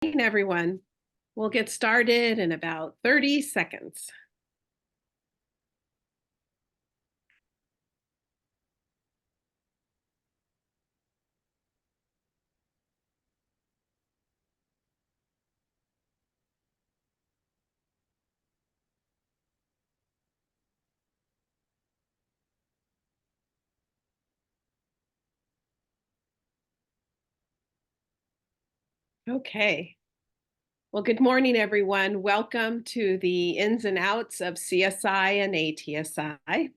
morning, everyone. We'll get started in about 30 seconds. Okay. Well, good morning, everyone. Welcome to the ins and outs of CSI and ATSI.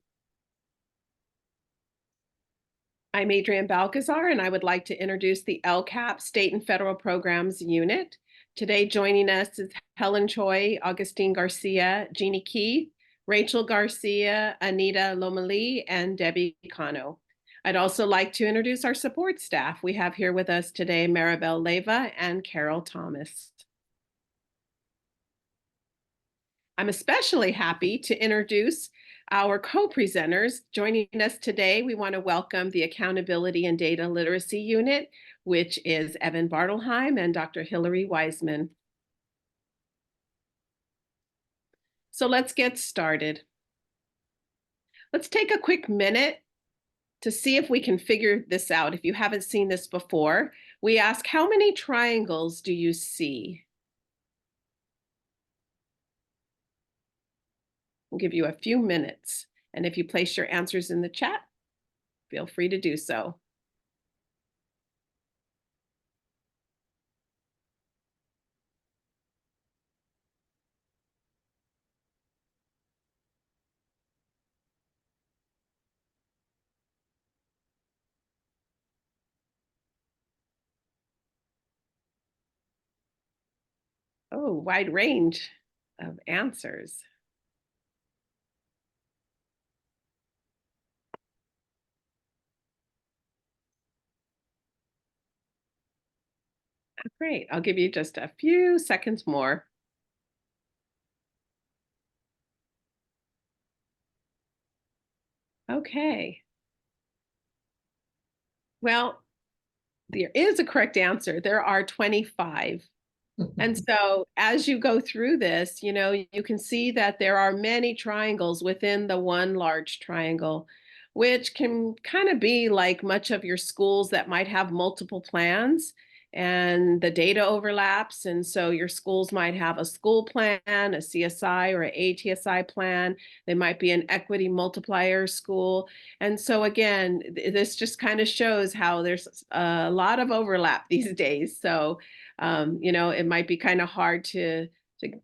I'm Adrienne Balcazar, and I would like to introduce the LCAP State and Federal Programs Unit. Today, joining us is Helen Choi, Augustine Garcia, Jeannie Key, Rachel Garcia, Anita Lomali, and Debbie Cano. I'd also like to introduce our support staff. We have here with us today Maribel Leyva and Carol Thomas. I'm especially happy to introduce our co-presenters. Joining us today, we want to welcome the Accountability and Data Literacy Unit, which is Evan Bartelheim and Dr. Hillary Wiseman. So let's get started. Let's take a quick minute to see if we can figure this out. If you haven't seen this before, we ask, how many triangles do you see? We'll give you a few minutes. And if you place your answers in the chat, feel free to do so. Oh, wide range of answers. Great, I'll give you just a few seconds more. Okay. Well, there is a correct answer. There are 25. And so as you go through this, you can see that there are many triangles within the one large triangle, which can kind of be like much of your schools that might have multiple plans and the data overlaps. And so your schools might have a school plan, a CSI or an ATSI plan. They might be an equity multiplier school. And so again, this just kind of shows how there's a lot of overlap these days. So it might be kind of hard to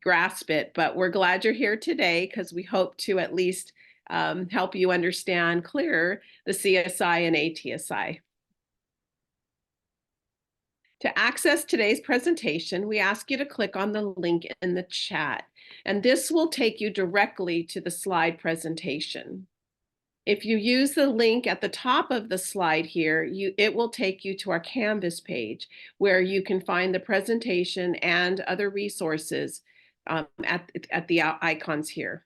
grasp it, but we're glad you're here today because we hope to at least help you understand clearer the CSI and ATSI. To access today's presentation, we ask you to click on the link in the chat, and this will take you directly to the slide presentation. If you use the link at the top of the slide here, it will take you to our Canvas page where you can find the presentation and other resources at the icons here.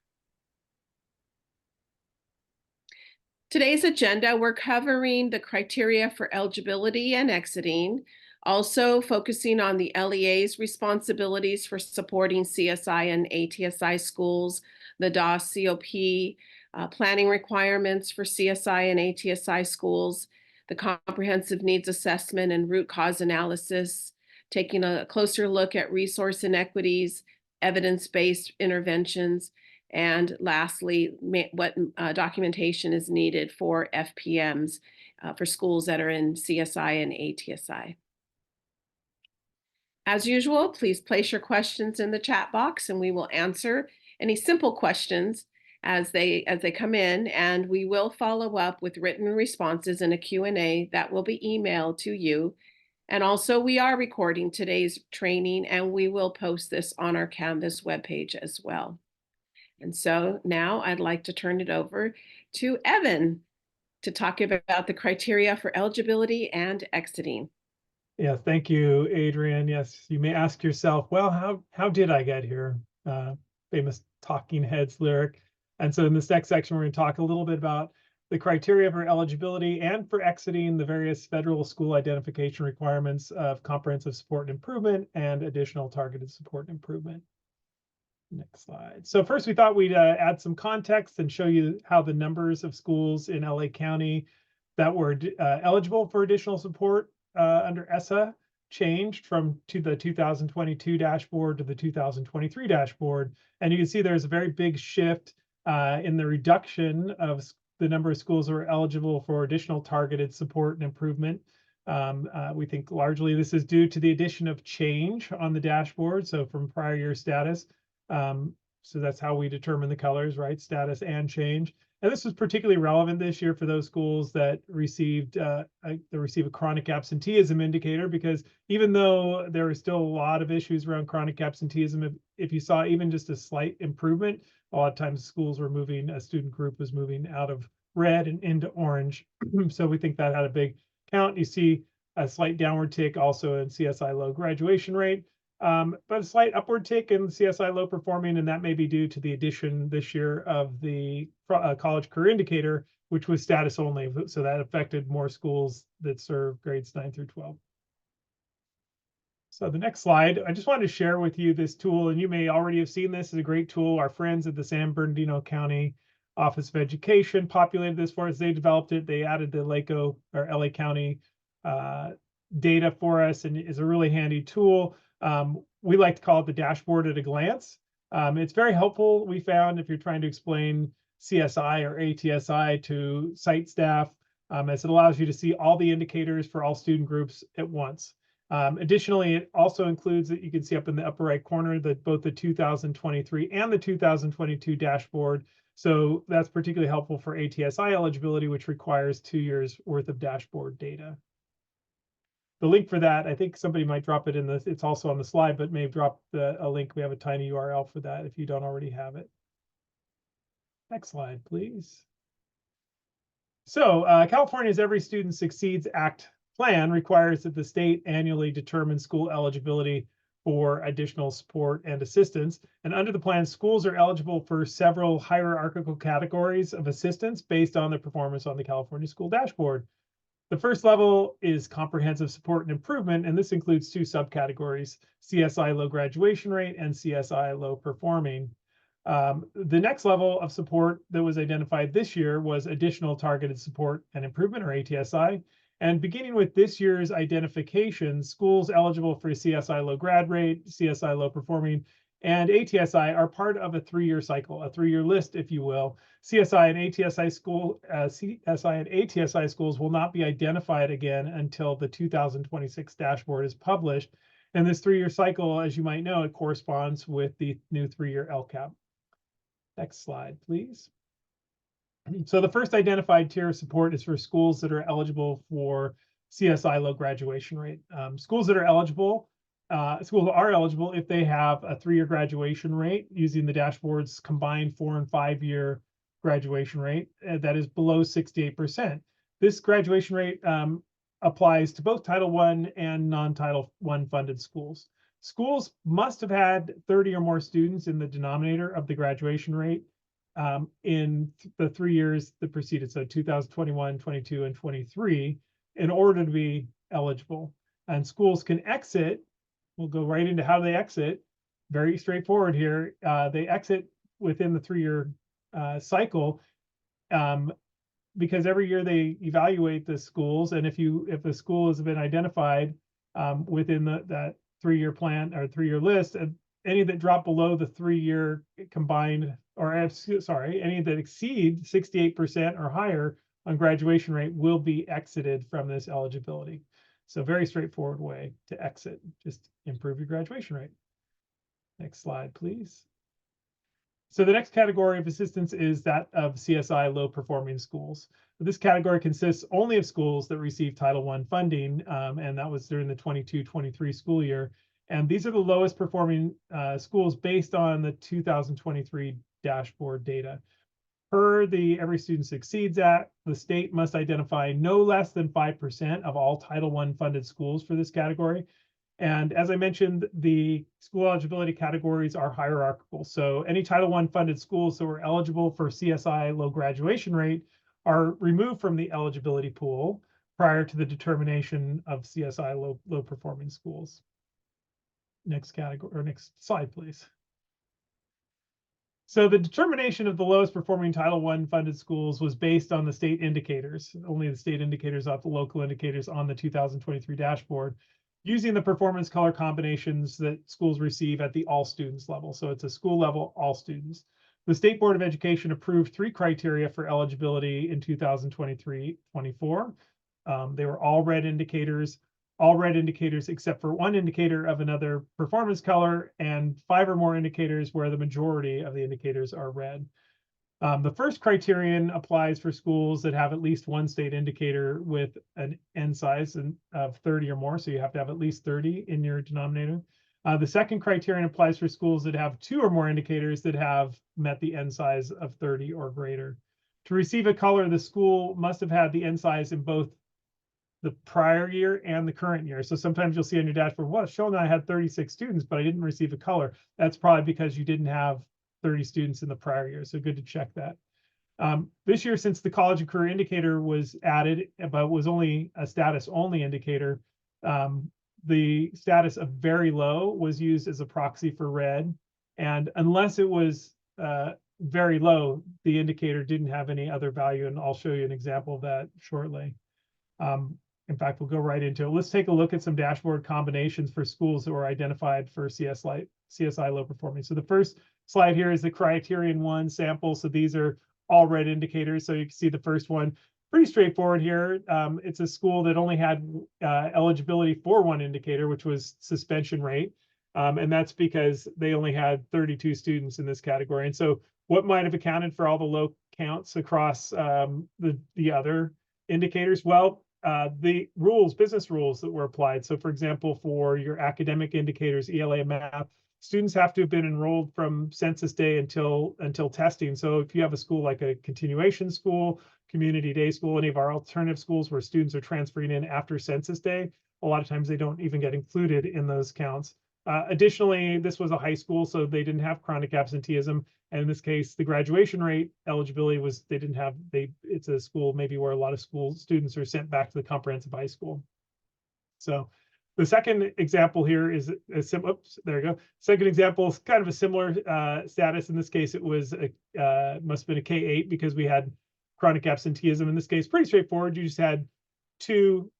Today's agenda, we're covering the criteria for eligibility and exiting, also focusing on the LEA's responsibilities for supporting CSI and ATSI schools, the DOS COP, planning requirements for CSI and ATSI schools, the comprehensive needs assessment and root cause analysis, taking a closer look at resource inequities, evidence-based interventions, and lastly, what documentation is needed for FPMs for schools that are in CSI and ATSI. As usual, please place your questions in the chat box and we will answer any simple questions as they come in, and we will follow up with written responses in a Q&A that will be emailed to you. And also, we are recording today's training and we will post this on our Canvas webpage as well. And so now I'd like to turn it over to Evan to talk about the criteria for eligibility and exiting. Yeah, thank you, Adrienne. Yes, you may ask yourself, well, how did I get here? Famous Talking Heads lyric. And so in this next section, we're going to talk a little bit about the criteria for eligibility and for exiting the various federal school identification requirements of comprehensive support and improvement and additional targeted support and improvement. Next slide. So first we thought we'd add some context and show you how the numbers of schools in LA County that were eligible for additional support under ESSA changed from the 2022 dashboard to the 2023 dashboard. And you can see there's a very big shift in the reduction of the number of schools that were eligible for additional targeted support and improvement. We think largely this is due to the addition of change on the dashboard, so from prior year status. So that's how we determine the colors, right? Status and change. And this was particularly relevant this year for those schools that receive a chronic absenteeism indicator, because even though there are still a lot of issues around chronic absenteeism, if you saw even just a slight improvement, a lot of times schools were moving, a student group was moving out of red and into orange. So we think that had a big count. You see a slight downward tick also in CSI low graduation rate. But a slight upward tick in CSI low performing, and that may be due to the addition this year of the college career indicator, which was status only. So that affected more schools that serve grades 9 through 12. So the next slide, I just wanted to share with you this tool, and you may already have seen this. It's a great tool. Our friends at the San Bernardino County Office of Education populated this for us. They developed it. They added the LA County data for us, and it's a really handy tool. We like to call it the dashboard at a glance. It's very helpful, we found, if you're trying to explain CSI or ATSI to site staff, as it allows you to see all the indicators for all student groups at once. Additionally, it also includes that you can see up in the upper right corner that both the 2023 and the 2022 dashboard. So that's particularly helpful for ATSI eligibility, which requires 2 years worth of dashboard data. The link for that, I think somebody might drop it in the, it's also on the slide, but may drop a link. We have a tiny URL for that if you don't already have it. Next slide, please. So California's Every Student Succeeds Act plan requires that the state annually determine school eligibility for additional support and assistance. And under the plan, schools are eligible for several hierarchical categories of assistance based on their performance on the California School Dashboard. The first level is comprehensive support and improvement, and this includes 2 subcategories, CSI low graduation rate and CSI low performing. The next level of support that was identified this year was additional targeted support and improvement, or ATSI. And beginning with this year's identification, schools eligible for CSI low grad rate, CSI low performing, and ATSI are part of a 3-year cycle, a 3-year list, if you will. CSI and ATSI schools will not be identified again until the 2026 dashboard is published. And this 3-year cycle, as you might know, it corresponds with the new 3-year LCAP. Next slide, please. So the first identified tier of support is for schools that are eligible for CSI low graduation rate. Schools are eligible if they have a 3-year graduation rate using the dashboard's combined 4- and 5-year graduation rate that is below 68%. This graduation rate applies to both Title I and non-Title I funded schools. Schools must have had 30 or more students in the denominator of the graduation rate in the 3 years that preceded, so 2021, 22, and 23, in order to be eligible. And schools can exit. We'll go right into how they exit. Very straightforward here. They exit within the 3-year cycle because every year they evaluate the schools, and if the school has been identified within that 3-year plan or 3-year list, any that drop below the 3-year combined, or any that exceed 68% or higher on graduation rate will be exited from this eligibility. So very straightforward way to exit, just improve your graduation rate. Next slide, please. So the next category of assistance is that of CSI low performing schools. This category consists only of schools that receive Title I funding, and that was during the 22-23 school year. And these are the lowest performing schools based on the 2023 dashboard data. Per the Every Student Succeeds Act, the state must identify no less than 5% of all Title I funded schools for this category. And as I mentioned, the school eligibility categories are hierarchical. So any Title I funded schools that were eligible for CSI low graduation rate are removed from the eligibility pool prior to the determination of CSI low performing schools. Next category, or next slide, please. So the determination of the lowest performing Title I funded schools was based on the state indicators, only the state indicators, not the local indicators on the 2023 dashboard, using the performance color combinations that schools receive at the all students level. So it's a school level, all students. The State Board of Education approved 3 criteria for eligibility in 2023-24. They were all red indicators except for 1 indicator of another performance color, and 5 or more indicators where the majority of the indicators are red. The first criterion applies for schools that have at least 1 state indicator with an N size of 30 or more, so you have to have at least 30 in your denominator. The second criterion applies for schools that have 2 or more indicators that have met the N size of 30 or greater. To receive a color, the school must have had the N size in both the prior year and the current year. So sometimes you'll see on your dashboard, well, it's showing that I had 36 students, but I didn't receive a color. That's probably because you didn't have 30 students in the prior year. So good to check that. This year, since the college and career indicator was added, but was only a status only indicator, the status of very low was used as a proxy for red. And unless it was very low, the indicator didn't have any other value. And I'll show you an example of that shortly. In fact, we'll go right into it. Let's take a look at some dashboard combinations for schools that were identified for CSI low performing. So the first slide here is the criterion 1 sample. So these are all red indicators. So you can see the first one, pretty straightforward here. It's a school that only had eligibility for 1 indicator, which was suspension rate. And that's because they only had 32 students in this category. And so what might have accounted for all the low counts across the other indicators? Well, the business rules that were applied. So for example, for your academic indicators, ELA and math, students have to have been enrolled from census day until testing. So if you have a school like a continuation school, community day school, any of our alternative schools where students are transferring in after census day, a lot of times they don't even get included in those counts. Additionally, this was a high school, so they didn't have chronic absenteeism. And in this case, the graduation rate eligibility was it's a school maybe where a lot of school students are sent back to the comprehensive high school. So the second example here is there you go. Second example is kind of a similar status. In this case, it was must have been a K-8 because we had chronic absenteeism. In this case, pretty straightforward. You just had two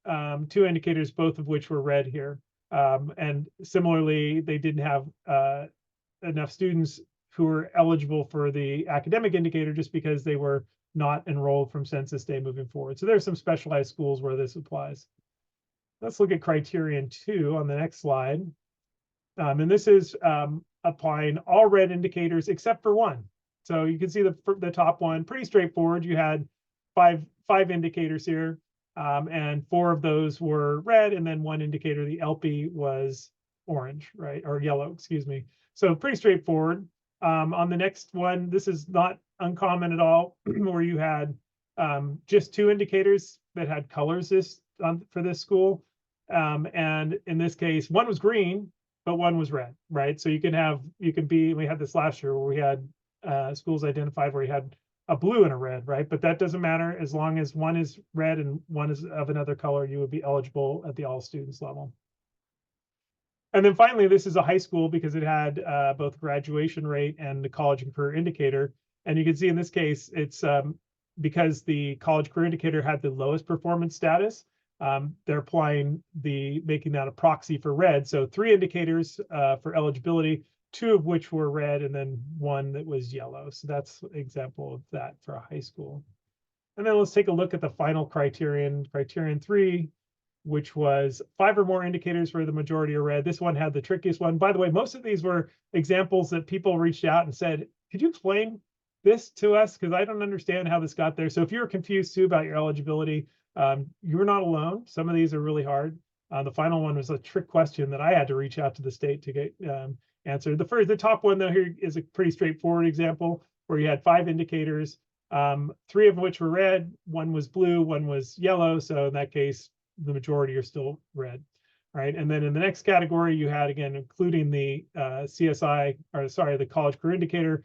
indicators, both of which were red here. And similarly, they didn't have enough students who were eligible for the academic indicator just because they were not enrolled from census day moving forward. So there's some specialized schools where this applies. Let's look at criterion 2 on the next slide. And this is applying all red indicators except for 1. So you can see the top one, pretty straightforward. You had five indicators here. And 4 of those were red, and then 1 indicator, the LP, was orange, right? Or yellow, excuse me. So pretty straightforward. On the next one, this is not uncommon at all, where you had just 2 indicators that had colors for this school. And in this case, 1 was green, but 1 was red, right? So we had this last year where we had schools identified where you had a blue and a red, right? But that doesn't matter. As long as 1 is red and 1 is of another color, you would be eligible at the all students level. And then finally, this is a high school because it had both graduation rate and the college and career indicator. And you can see in this case, it's because the college career indicator had the lowest performance status, they're making that a proxy for red. So 3 indicators for eligibility, 2 of which were red, and then 1 that was yellow. So that's an example of that for a high school. And then let's take a look at the final criterion 3, which was 5 or more indicators where the majority are red. This one had the trickiest one. By the way, most of these were examples that people reached out and said, could you explain this to us? Because I don't understand how this got there. So if you're confused too about your eligibility, you're not alone. Some of these are really hard. The final one was a trick question that I had to reach out to the state to get answered. The top one though here is a pretty straightforward example where you had 5 indicators, 3 of which were red, 1 was blue, 1 was yellow. So in that case, the majority are still red, right? And then in the next category, you had, again, including the the college career indicator,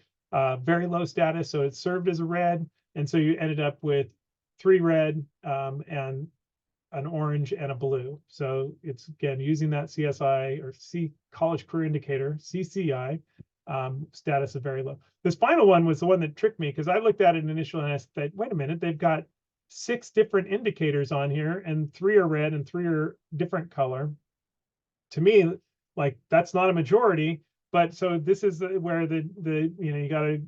very low status. So it served as a red. And so you ended up with 3 red, and an orange and a blue. So it's again using that CSI or College Career Indicator, CCI, status of very low. This final one was the one that tricked me because I looked at it initially and I said, wait a minute, they've got 6 different indicators on here and 3 are red and 3 are different color. To me, like that's not a majority, but so this is where the you got to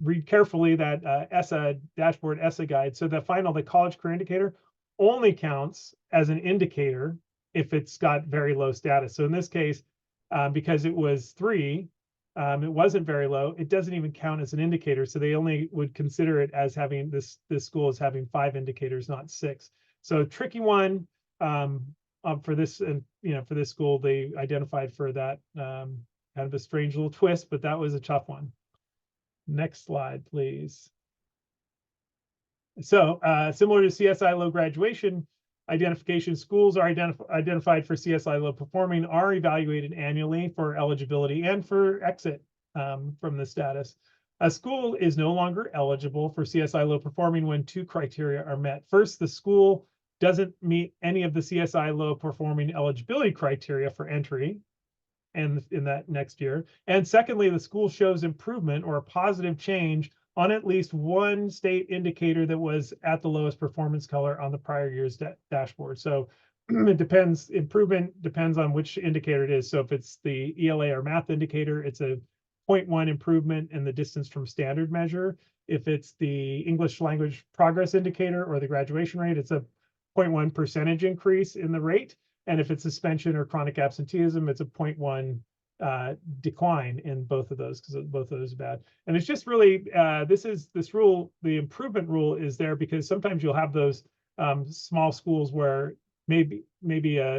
read carefully that ESSA dashboard ESSA guide. So the College Career Indicator only counts as an indicator if it's got very low status. So in this case, because it was 3, it wasn't very low. It doesn't even count as an indicator. So they only would consider it as having this school as having 5 indicators, not 6. So tricky one for this, and for this school, they identified for that kind of a strange little twist, but that was a tough one. Next slide, please. So similar to CSI low graduation identification, schools are identified for CSI low performing are evaluated annually for eligibility and for exit from the status. A school is no longer eligible for CSI low performing when 2 criteria are met. First, the school doesn't meet any of the CSI low performing eligibility criteria for entry and in that next year. And secondly, the school shows improvement or a positive change on at least one state indicator that was at the lowest performance color on the prior year's dashboard. So it depends, improvement depends on which indicator it is. So if it's the ELA or math indicator, it's a 0.1 improvement in the distance from standard measure. If it's the English language progress indicator or the graduation rate, it's a 0.1 percentage increase in the rate. And if it's suspension or chronic absenteeism, it's a 0.1 decline in both of those, because both of those are bad. And it's just really this rule, the improvement rule is there because sometimes you'll have those small schools where maybe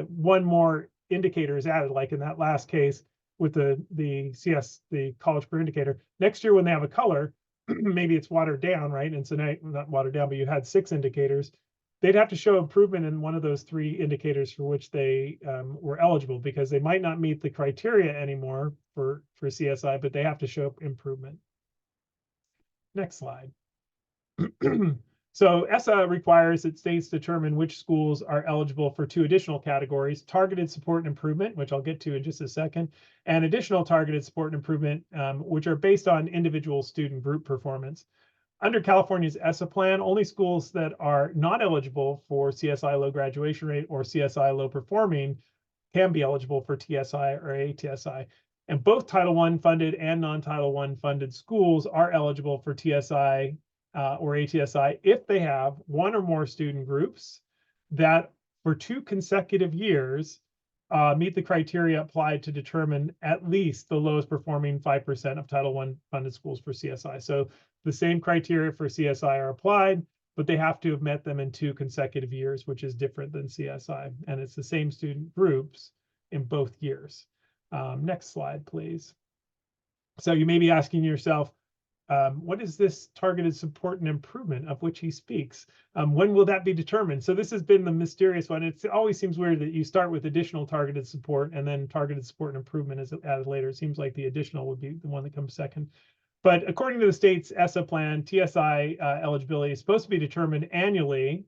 one more indicator is added, like in that last case with the College Career Indicator. Next year when they have a color, maybe it's watered down, right? And so now, not watered down, but you had 6 indicators. They'd have to show improvement in one of those 3 indicators for which they were eligible, because they might not meet the criteria anymore for CSI, but they have to show improvement. Next slide. So ESSA requires that states determine which schools are eligible for 2 additional categories: targeted support and improvement, which I'll get to in just a second, and additional targeted support and improvement, which are based on individual student group performance. Under California's ESSA plan, only schools that are not eligible for CSI low graduation rate or CSI low performing can be eligible for TSI or ATSI. And both Title I funded and non-Title I funded schools are eligible for TSI or ATSI if they have 1 or more student groups that for 2 consecutive years meet the criteria applied to determine at least the lowest performing 5% of Title I funded schools for CSI. So the same criteria for CSI are applied, but they have to have met them in 2 consecutive years, which is different than CSI. And it's the same student groups in both years. Next slide, please. So you may be asking yourself, what is this targeted support and improvement of which he speaks? When will that be determined? So this has been the mysterious one. It always seems weird that you start with additional targeted support and then targeted support and improvement is added later. It seems like the additional would be the one that comes second. But according to the state's ESSA plan, TSI eligibility is supposed to be determined annually,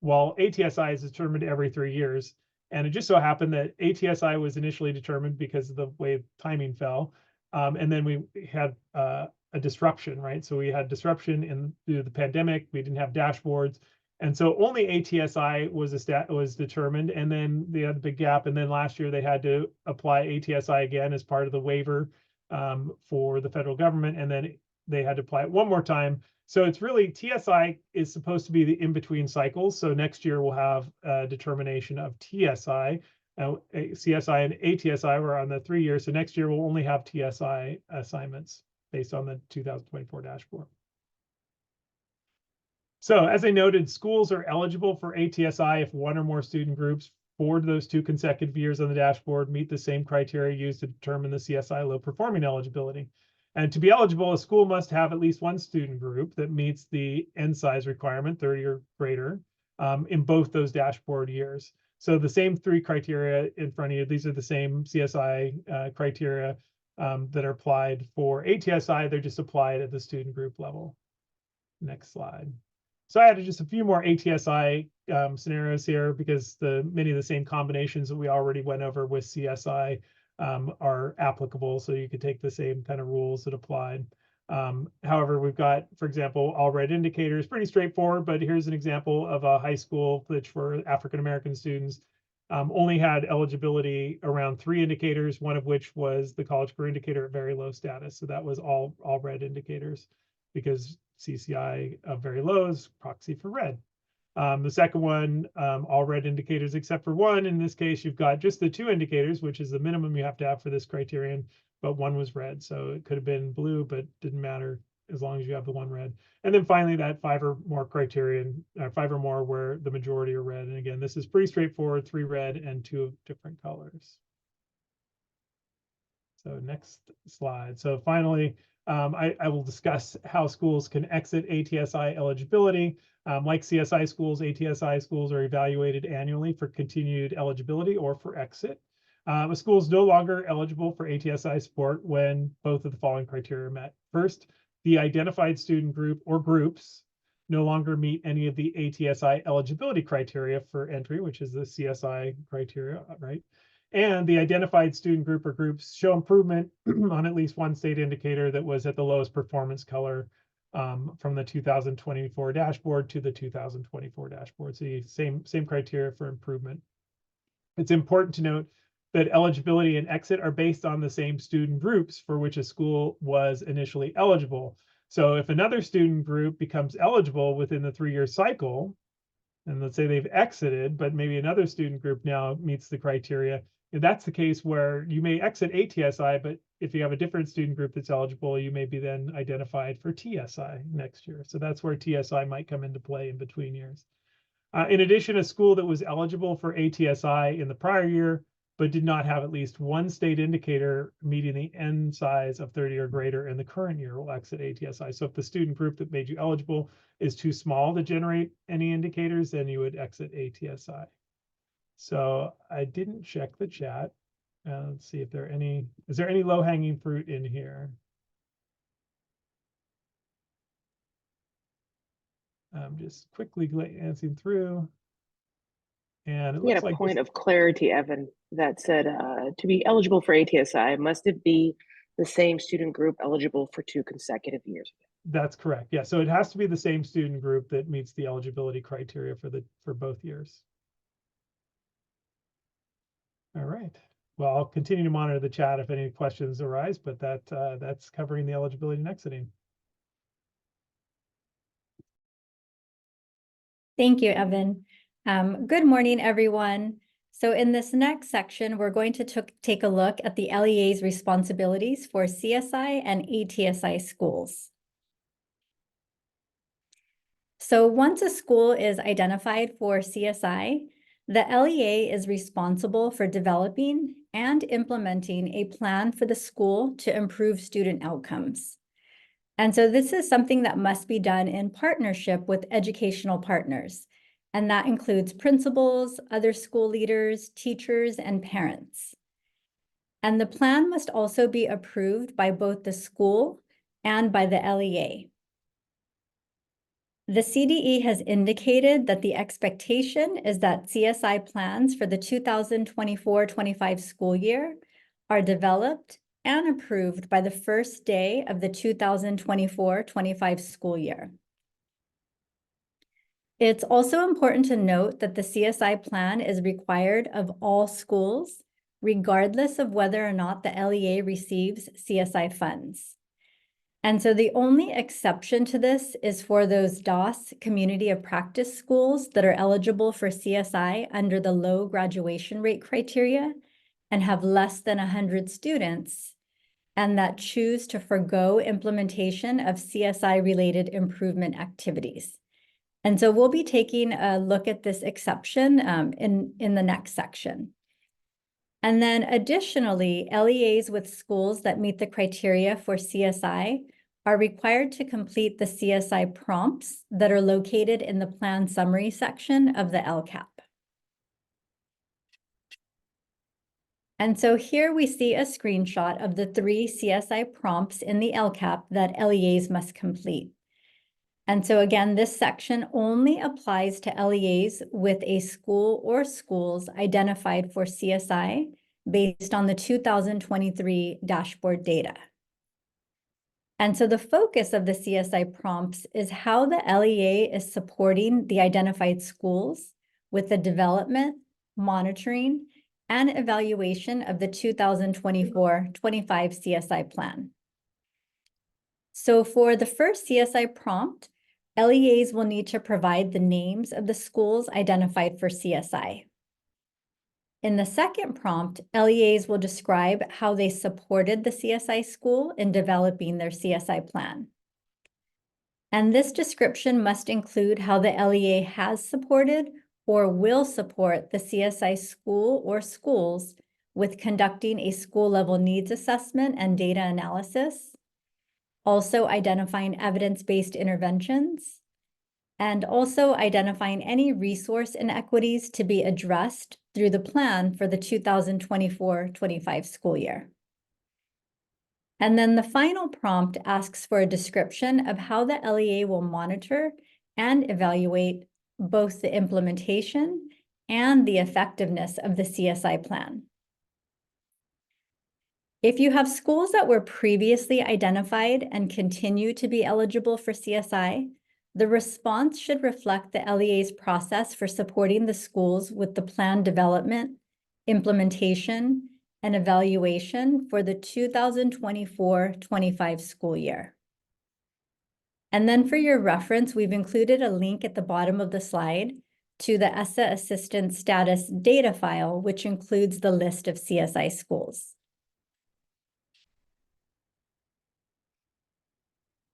while ATSI is determined every 3 years. And it just so happened that ATSI was initially determined because of the way timing fell. And then we had a disruption, right? So we had disruption due to the pandemic. We didn't have dashboards. And so only ATSI was determined, and then they had a big gap. And then last year they had to apply ATSI again as part of the waiver for the federal government, and then they had to apply it one more time. So it's really, TSI is supposed to be the in-between cycles. So next year we'll have a determination of TSI. CSI and ATSI were on the 3 years. So next year we'll only have TSI assignments based on the 2024 dashboard. So as I noted, schools are eligible for ATSI if 1 or more student groups for those 2 consecutive years on the dashboard meet the same criteria used to determine the CSI low performing eligibility. And to be eligible, a school must have at least 1 student group that meets the N size requirement, 30 or greater, in both those dashboard years. So the same 3 criteria in front of you, these are the same CSI criteria that are applied for ATSI. They're just applied at the student group level. Next slide. So I added just a few more ATSI scenarios here because many of the same combinations that we already went over with CSI are applicable. So you could take the same kind of rules that applied. However, we've got, for example, all red indicators, pretty straightforward, but here's an example of a high school which for African-American students only had eligibility around 3 indicators, one of which was the college career indicator at very low status. So that was all red indicators because CCI of very low is proxy for red. The second one, all red indicators except for one. In this case, you've got just the 2 indicators, which is the minimum you have to have for this criterion, but one was red. So it could have been blue, but didn't matter as long as you have the one red. And then finally, that 5 or more criterion, 5 or more where the majority are red. And again, this is pretty straightforward, 3 red and 2 of different colors. So next slide. So finally, I will discuss how schools can exit ATSI eligibility. Like CSI schools, ATSI schools are evaluated annually for continued eligibility or for exit. A school is no longer eligible for ATSI support when both of the following criteria are met. First, the identified student group or groups no longer meet any of the ATSI eligibility criteria for entry, which is the CSI criteria, right? And the identified student group or groups show improvement on at least one state indicator that was at the lowest performance color from the 2024 dashboard to the 2024 dashboard. So same criteria for improvement. It's important to note that eligibility and exit are based on the same student groups for which a school was initially eligible. So if another student group becomes eligible within the 3-year cycle, and let's say they've exited, but maybe another student group now meets the criteria, and that's the case where you may exit ATSI, but if you have a different student group that's eligible, you may be then identified for TSI next year. So that's where TSI might come into play in between years. In addition, a school that was eligible for ATSI in the prior year, but did not have at least one state indicator meeting the N size of 30 or greater in the current year will exit ATSI. So if the student group that made you eligible is too small to generate any indicators, then you would exit ATSI. So I didn't check the chat. Let's see if is there any low-hanging fruit in here? I'm just quickly glancing through. And it We had looks a like point of clarity, Evan, that said to be eligible for ATSI, must it be the same student group eligible for 2 consecutive years? That's correct. Yeah, so it has to be the same student group that meets the eligibility criteria for both years. All right. Well, I'll continue to monitor the chat if any questions arise, but that's covering the eligibility and exiting. Thank you, Evan. Good morning, everyone. So in this next section, we're going to take a look at the LEA's responsibilities for CSI and ATSI schools. So once a school is identified for CSI, the LEA is responsible for developing and implementing a plan for the school to improve student outcomes. And so this is something that must be done in partnership with educational partners. And that includes principals, other school leaders, teachers, and parents. And the plan must also be approved by both the school and by the LEA. The CDE has indicated that the expectation is that CSI plans for the 2024-25 school year are developed and approved by the first day of the 2024-25 school year. It's also important to note that the CSI plan is required of all schools, regardless of whether or not the LEA receives CSI funds. And so the only exception to this is for those DOS community of practice schools that are eligible for CSI under the low graduation rate criteria and have less than 100 students, and that choose to forgo implementation of CSI-related improvement activities. And so we'll be taking a look at this exception in the next section. And then additionally, LEAs with schools that meet the criteria for CSI are required to complete the CSI prompts that are located in the plan summary section of the LCAP. And so here we see a screenshot of the 3 CSI prompts in the LCAP that LEAs must complete. And so again, this section only applies to LEAs with a school or schools identified for CSI based on the 2023 dashboard data. And so the focus of the CSI prompts is how the LEA is supporting the identified schools with the development, monitoring, and evaluation of the 2024-25 CSI plan. So for the first CSI prompt, LEAs will need to provide the names of the schools identified for CSI. In the second prompt, LEAs will describe how they supported the CSI school in developing their CSI plan. And this description must include how the LEA has supported or will support the CSI school or schools with conducting a school-level needs assessment and data analysis, also identifying evidence-based interventions, and also identifying any resource inequities to be addressed through the plan for the 2024-25 school year. And then the final prompt asks for a description of how the LEA will monitor and evaluate both the implementation and the effectiveness of the CSI plan. If you have schools that were previously identified and continue to be eligible for CSI, the response should reflect the LEA's process for supporting the schools with the plan development, implementation, and evaluation for the 2024-25 school year. And then for your reference, we've included a link at the bottom of the slide to the ESSA Assistance Status data file, which includes the list of CSI schools.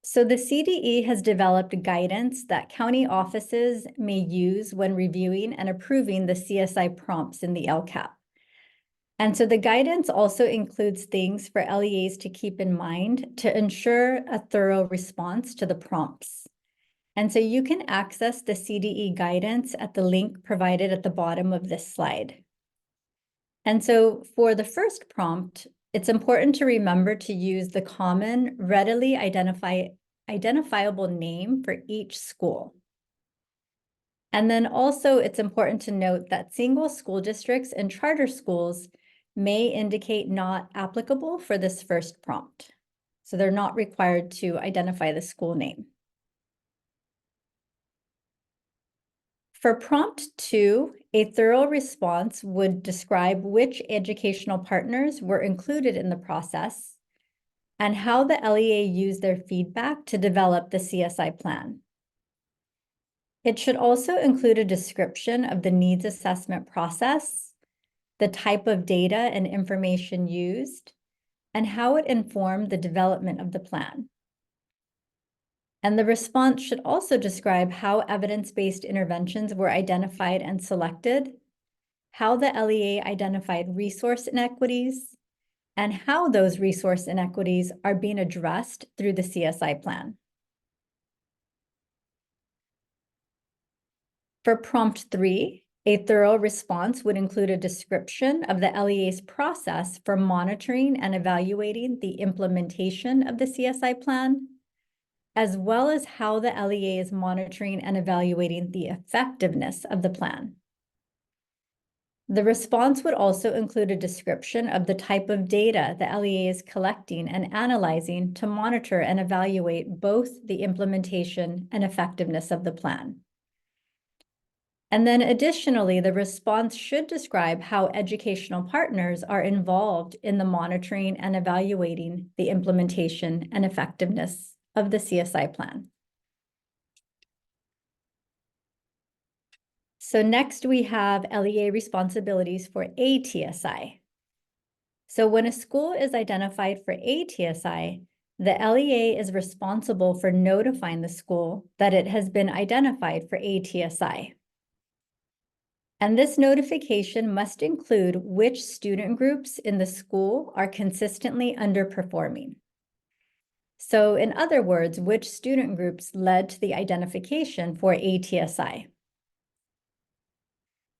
So the CDE has developed guidance that county offices may use when reviewing and approving the CSI prompts in the LCAP. And so the guidance also includes things for LEAs to keep in mind to ensure a thorough response to the prompts. And so you can access the CDE guidance at the link provided at the bottom of this slide. And so for the first prompt, it's important to remember to use the common, readily identifiable name for each school. And then also it's important to note that single school districts and charter schools may indicate not applicable for this first prompt. So they're not required to identify the school name. For prompt 2, a thorough response would describe which educational partners were included in the process and how the LEA used their feedback to develop the CSI plan. It should also include a description of the needs assessment process, the type of data and information used, and how it informed the development of the plan. And the response should also describe how evidence-based interventions were identified and selected, how the LEA identified resource inequities, and how those resource inequities are being addressed through the CSI plan. For prompt 3, a thorough response would include a description of the LEA's process for monitoring and evaluating the implementation of the CSI plan, as well as how the LEA is monitoring and evaluating the effectiveness of the plan. The response would also include a description of the type of data the LEA is collecting and analyzing to monitor and evaluate both the implementation and effectiveness of the plan. And then additionally, the response should describe how educational partners are involved in the monitoring and evaluating the implementation and effectiveness of the CSI plan. So next we have LEA responsibilities for ATSI. So when a school is identified for ATSI, the LEA is responsible for notifying the school that it has been identified for ATSI. And this notification must include which student groups in the school are consistently underperforming. So in other words, which student groups led to the identification for ATSI.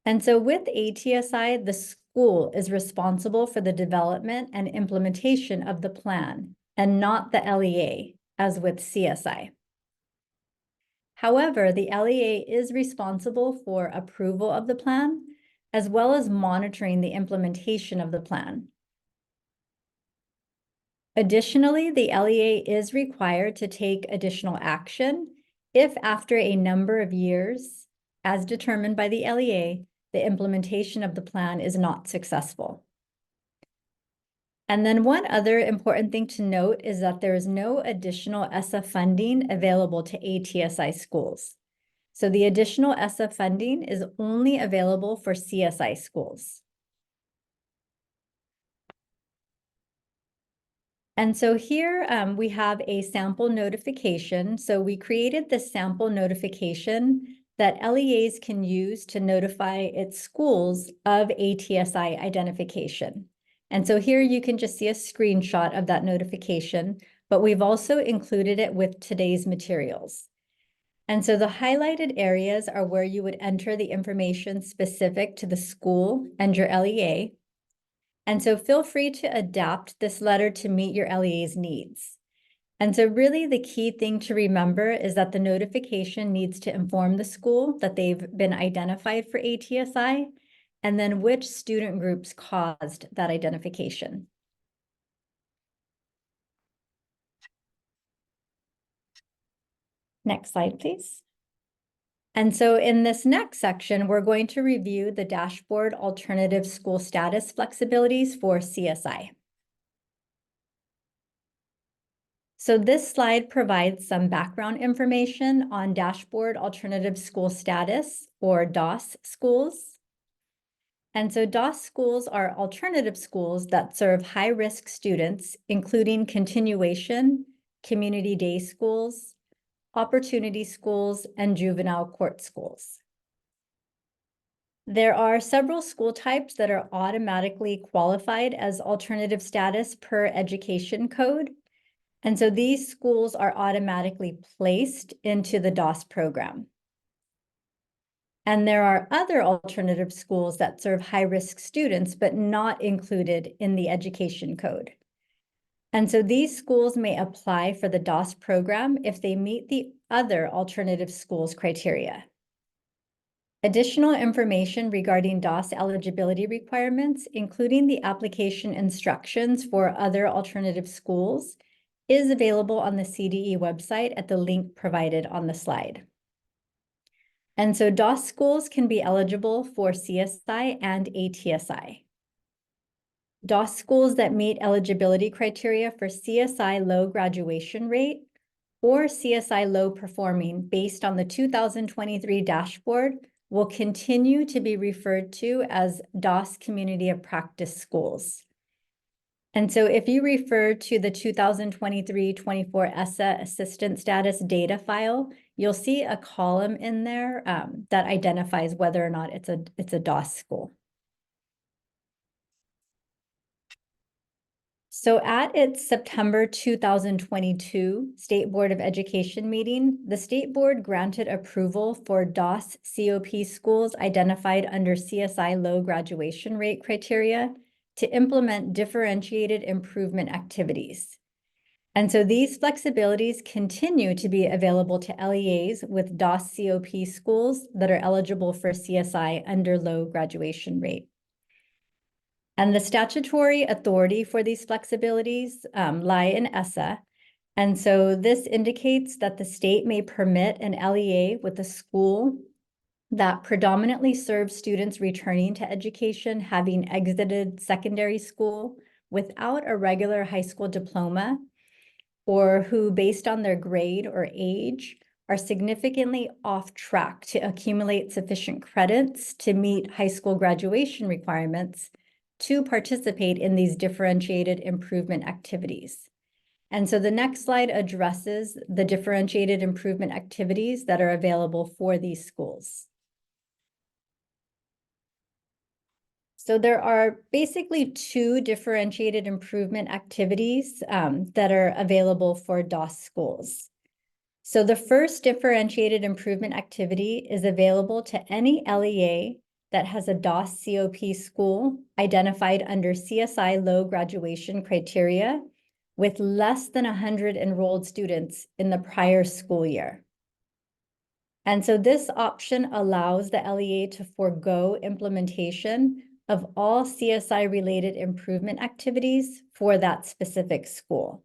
And so with ATSI, the school is responsible for the development and implementation of the plan and not the LEA, as with CSI. However, the LEA is responsible for approval of the plan, as well as monitoring the implementation of the plan. Additionally, the LEA is required to take additional action if after a number of years, as determined by the LEA, the implementation of the plan is not successful. And then one other important thing to note is that there is no additional SF funding available to ATSI schools. So the additional SF funding is only available for CSI schools. And so here we have a sample notification. So we created this sample notification that LEAs can use to notify its schools of ATSI identification. And so here you can just see a screenshot of that notification, but we've also included it with today's materials. And so the highlighted areas are where you would enter the information specific to the school and your LEA. And so feel free to adapt this letter to meet your LEA's needs. And so really the key thing to remember is that the notification needs to inform the school that they've been identified for ATSI, and then which student groups caused that identification. Next slide, please. And so in this next section, we're going to review the dashboard alternative school status flexibilities for CSI. So this slide provides some background information on dashboard alternative school status, or DAS schools. And so DAS schools are alternative schools that serve high-risk students, including continuation, community day schools, opportunity schools, and juvenile court schools. There are several school types that are automatically qualified as alternative status per education code. And so these schools are automatically placed into the DAS program. And there are other alternative schools that serve high-risk students, but not included in the education code. And so these schools may apply for the DAS program if they meet the other alternative schools criteria. Additional information regarding DAS eligibility requirements, including the application instructions for other alternative schools, is available on the CDE website at the link provided on the slide. And so DAS schools can be eligible for CSI and ATSI. DAS schools that meet eligibility criteria for CSI low graduation rate or CSI low performing based on the 2023 dashboard will continue to be referred to as DAS Community of Practice schools. And so if you refer to the 2023-24 ESSA assistant status data file, you'll see a column in there that identifies whether or not it's a DAS school. So at its September 2022 State Board of Education meeting, the State Board granted approval for DAS COP schools identified under CSI low graduation rate criteria to implement differentiated improvement activities. And so these flexibilities continue to be available to LEAs with DAS COP schools that are eligible for CSI under low graduation rate. And the statutory authority for these flexibilities lie in ESSA. And so this indicates that the state may permit an LEA with a school that predominantly serves students returning to education, having exited secondary school without a regular high school diploma, or who, based on their grade or age, are significantly off track to accumulate sufficient credits to meet high school graduation requirements to participate in these differentiated improvement activities. And so the next slide addresses the differentiated improvement activities that are available for these schools. So there are basically two differentiated improvement activities that are available for DAS schools. So the first differentiated improvement activity is available to any LEA that has a DAS COP school identified under CSI low graduation criteria with less than 100 enrolled students in the prior school year. And so this option allows the LEA to forego implementation of all CSI-related improvement activities for that specific school.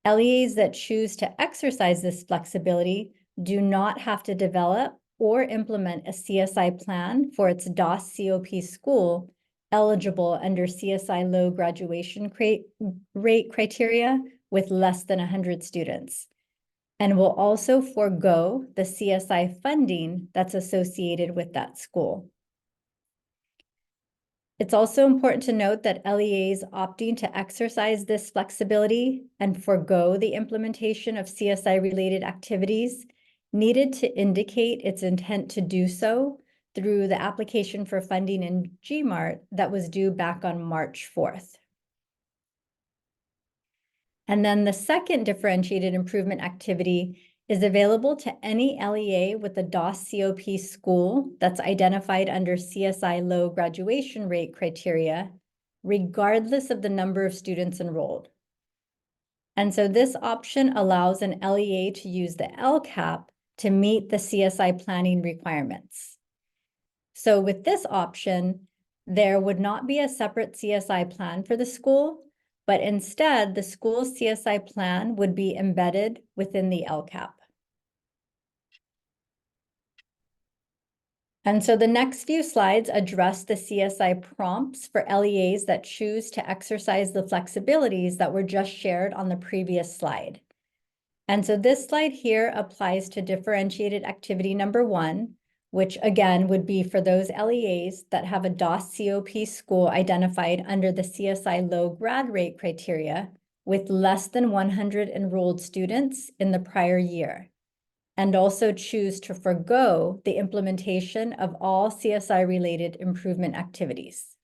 LEAs that choose to exercise this flexibility do not have to develop or implement a CSI plan for its DOS COP school eligible under CSI low graduation rate criteria with less than 100 students, and will also forego the CSI funding that's associated with that school. It's also important to note that LEAs opting to exercise this flexibility and forego the implementation of CSI-related activities needed to indicate its intent to do so through the application for funding in GMART that was due back on March 4th. And then the second differentiated improvement activity is available to any LEA with a DOS COP school that's identified under CSI low graduation rate criteria, regardless of the number of students enrolled. And so this option allows an LEA to use the LCAP to meet the CSI planning requirements. So with this option, there would not be a separate CSI plan for the school, but instead the school's CSI plan would be embedded within the LCAP. And so the next few slides address the CSI prompts for LEAs that choose to exercise the flexibilities that were just shared on the previous slide. And so this slide here applies to differentiated activity number 1, which again would be for those LEAs that have a DOS COP school identified under the CSI low grad rate criteria with less than 100 enrolled students in the prior year, and also choose to forego the implementation of all CSI-related improvement activities.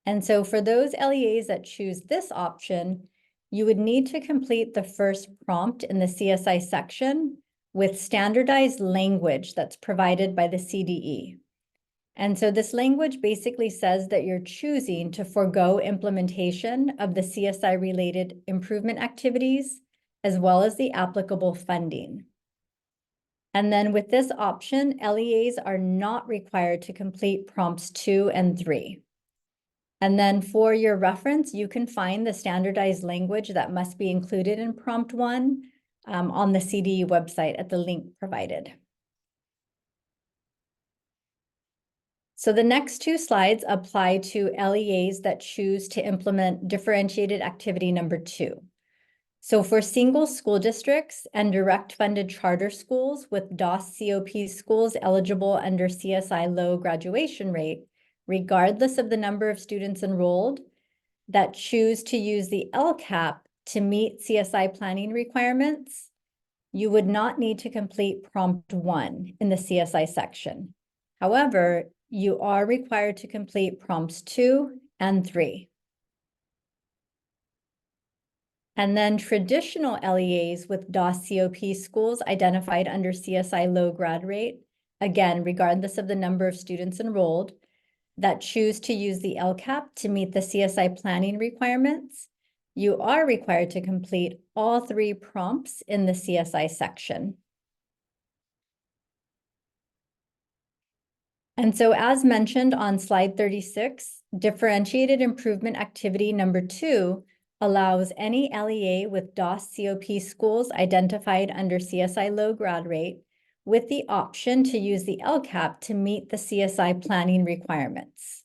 And so for those LEAs that choose this option, you would need to complete the first prompt in the CSI section with standardized language that's provided by the CDE. And so this language basically says that you're choosing to forego implementation of the CSI-related improvement activities, as well as the applicable funding. And then with this option, LEAs are not required to complete prompts 2 and 3. And then for your reference, you can find the standardized language that must be included in prompt 1 on the CDE website at the link provided. So the next 2 slides apply to LEAs that choose to implement differentiated activity number 2. So for single school districts and direct funded charter schools with DOS COP schools eligible under CSI low graduation rate, regardless of the number of students enrolled, that choose to use the LCAP to meet CSI planning requirements, you would not need to complete prompt 1 in the CSI section. However, you are required to complete prompts 2 and 3. And then traditional LEAs with DOS COP schools identified under CSI low grad rate, again, regardless of the number of students enrolled, that choose to use the LCAP to meet the CSI planning requirements, you are required to complete all 3 prompts in the CSI section. And so as mentioned on slide 36, differentiated improvement activity number 2 allows any LEA with DOS COP schools identified under CSI low grad rate with the option to use the LCAP to meet the CSI planning requirements.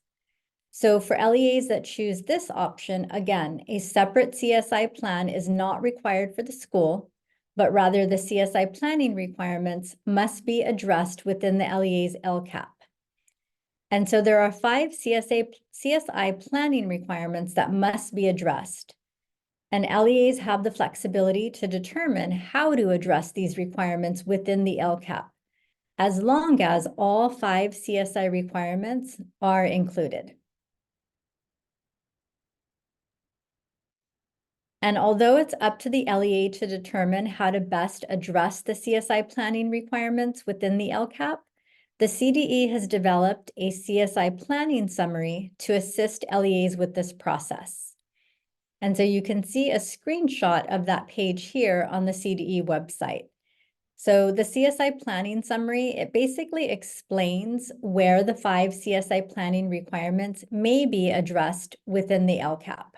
So for LEAs that choose this option, again, a separate CSI plan is not required for the school, but rather the CSI planning requirements must be addressed within the LEA's LCAP. And so there are 5 CSI planning requirements that must be addressed. And LEAs have the flexibility to determine how to address these requirements within the LCAP, as long as all 5 CSI requirements are included. And although it's up to the LEA to determine how to best address the CSI planning requirements within the LCAP, the CDE has developed a CSI planning summary to assist LEAs with this process. And so you can see a screenshot of that page here on the CDE website. So the CSI planning summary, it basically explains where the 5 CSI planning requirements may be addressed within the LCAP.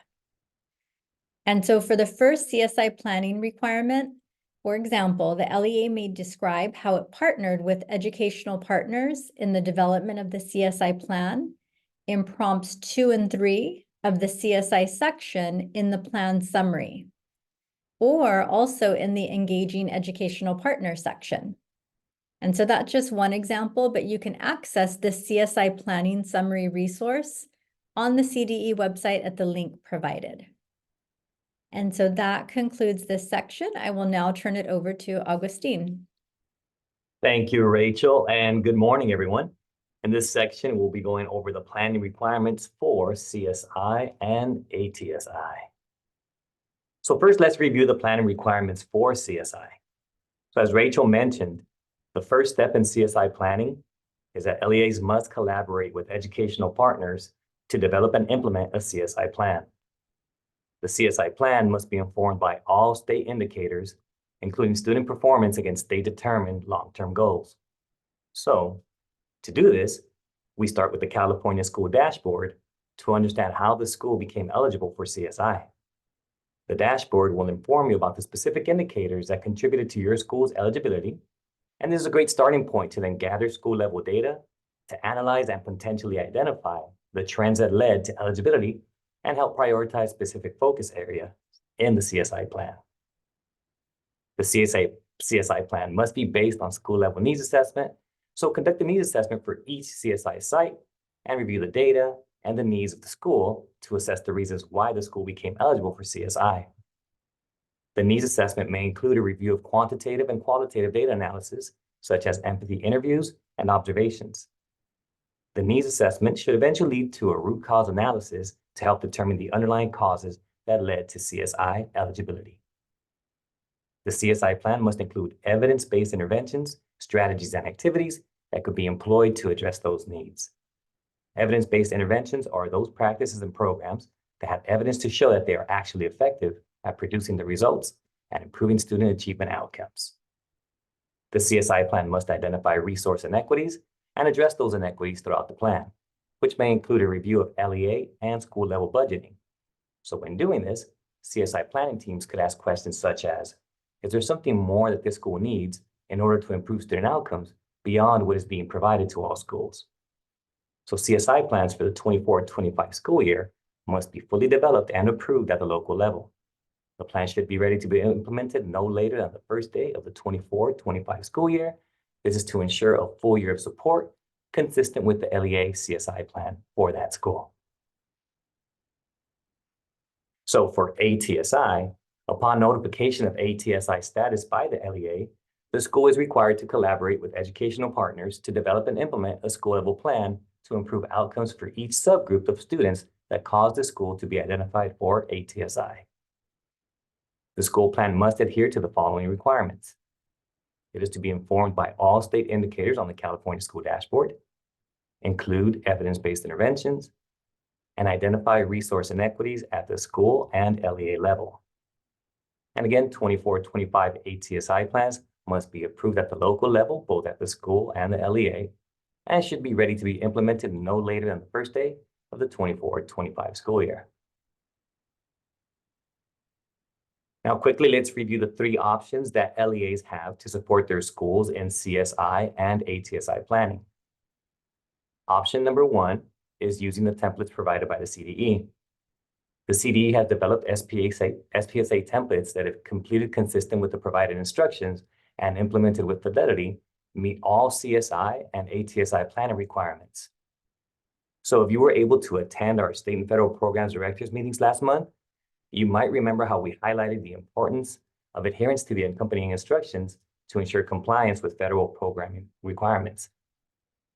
And so for the first CSI planning requirement, for example, the LEA may describe how it partnered with educational partners in the development of the CSI plan in prompts 2 and 3 of the CSI section in the plan summary, or also in the engaging educational partner section. And so that's just one example, but you can access this CSI planning summary resource on the CDE website at the link provided. And so that concludes this section. I will now turn it over to Augustine. Thank you, Rachel, and good morning, everyone. In this section, we'll be going over the planning requirements for CSI and ATSI. So first, let's review the planning requirements for CSI. So as Rachel mentioned, the first step in CSI planning is that LEAs must collaborate with educational partners to develop and implement a CSI plan. The CSI plan must be informed by all state indicators, including student performance against state-determined long-term goals. So, to do this, we start with the California School Dashboard to understand how the school became eligible for CSI. The dashboard will inform you about the specific indicators that contributed to your school's eligibility, and this is a great starting point to then gather school-level data to analyze and potentially identify the trends that led to eligibility and help prioritize specific focus area in the CSI plan. The CSI plan must be based on school-level needs assessment, so conduct a needs assessment for each CSI site and review the data and the needs of the school to assess the reasons why the school became eligible for CSI. The needs assessment may include a review of quantitative and qualitative data analysis, such as empathy interviews and observations. The needs assessment should eventually lead to a root cause analysis to help determine the underlying causes that led to CSI eligibility. The CSI plan must include evidence-based interventions, strategies, and activities that could be employed to address those needs. Evidence-based interventions are those practices and programs that have evidence to show that they are actually effective at producing the results and improving student achievement outcomes. The CSI plan must identify resource inequities and address those inequities throughout the plan, which may include a review of LEA and school-level budgeting. So when doing this, CSI planning teams could ask questions such as, is there something more that this school needs in order to improve student outcomes beyond what is being provided to all schools? So CSI plans for the 24-25 school year must be fully developed and approved at the local level. The plan should be ready to be implemented no later than the first day of the 24-25 school year. This is to ensure a full year of support consistent with the LEA CSI plan for that school. So for ATSI, upon notification of ATSI status by the LEA, the school is required to collaborate with educational partners to develop and implement a school-level plan to improve outcomes for each subgroup of students that caused the school to be identified for ATSI. The school plan must adhere to the following requirements. It is to be informed by all state indicators on the California School Dashboard, include evidence-based interventions, and identify resource inequities at the school and LEA level. And again, 24-25 ATSI plans must be approved at the local level, both at the school and the LEA, and should be ready to be implemented no later than the first day of the 24-25 school year. Now, quickly, let's review the 3 options that LEAs have to support their schools in CSI and ATSI planning. Option number 1 is using the templates provided by the CDE. The CDE has developed SPSA templates that, if completed consistent with the provided instructions and implemented with fidelity, meet all CSI and ATSI planning requirements. So if you were able to attend our state and federal programs directors meetings last month, you might remember how we highlighted the importance of adherence to the accompanying instructions to ensure compliance with federal programming requirements.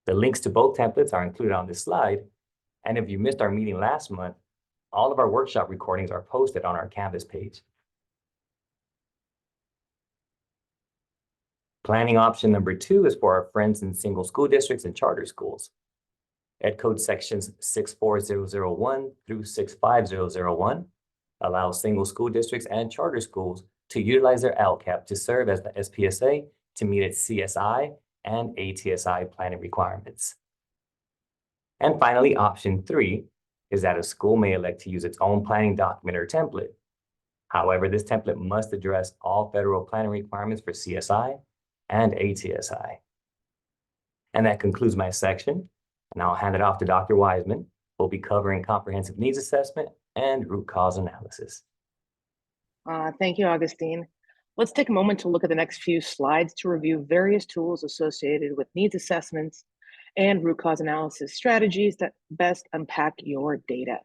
The links to both templates are included on this slide, and if you missed our meeting last month, all of our workshop recordings are posted on our Canvas page. Planning option number 2 is for our friends in single school districts and charter schools. Ed Code sections 64001 through 65001 allow single school districts and charter schools to utilize their LCAP to serve as the SPSA to meet its CSI and ATSI planning requirements. And finally, option 3 is that a school may elect to use its own planning document or template. However, this template must address all federal planning requirements for CSI and ATSI. And that concludes my section. And I'll hand it off to Dr. Wiseman, who will be covering comprehensive needs assessment and root cause analysis. Thank you, Augustine. Let's take a moment to look at the next few slides to review various tools associated with needs assessments and root cause analysis strategies that best unpack your data.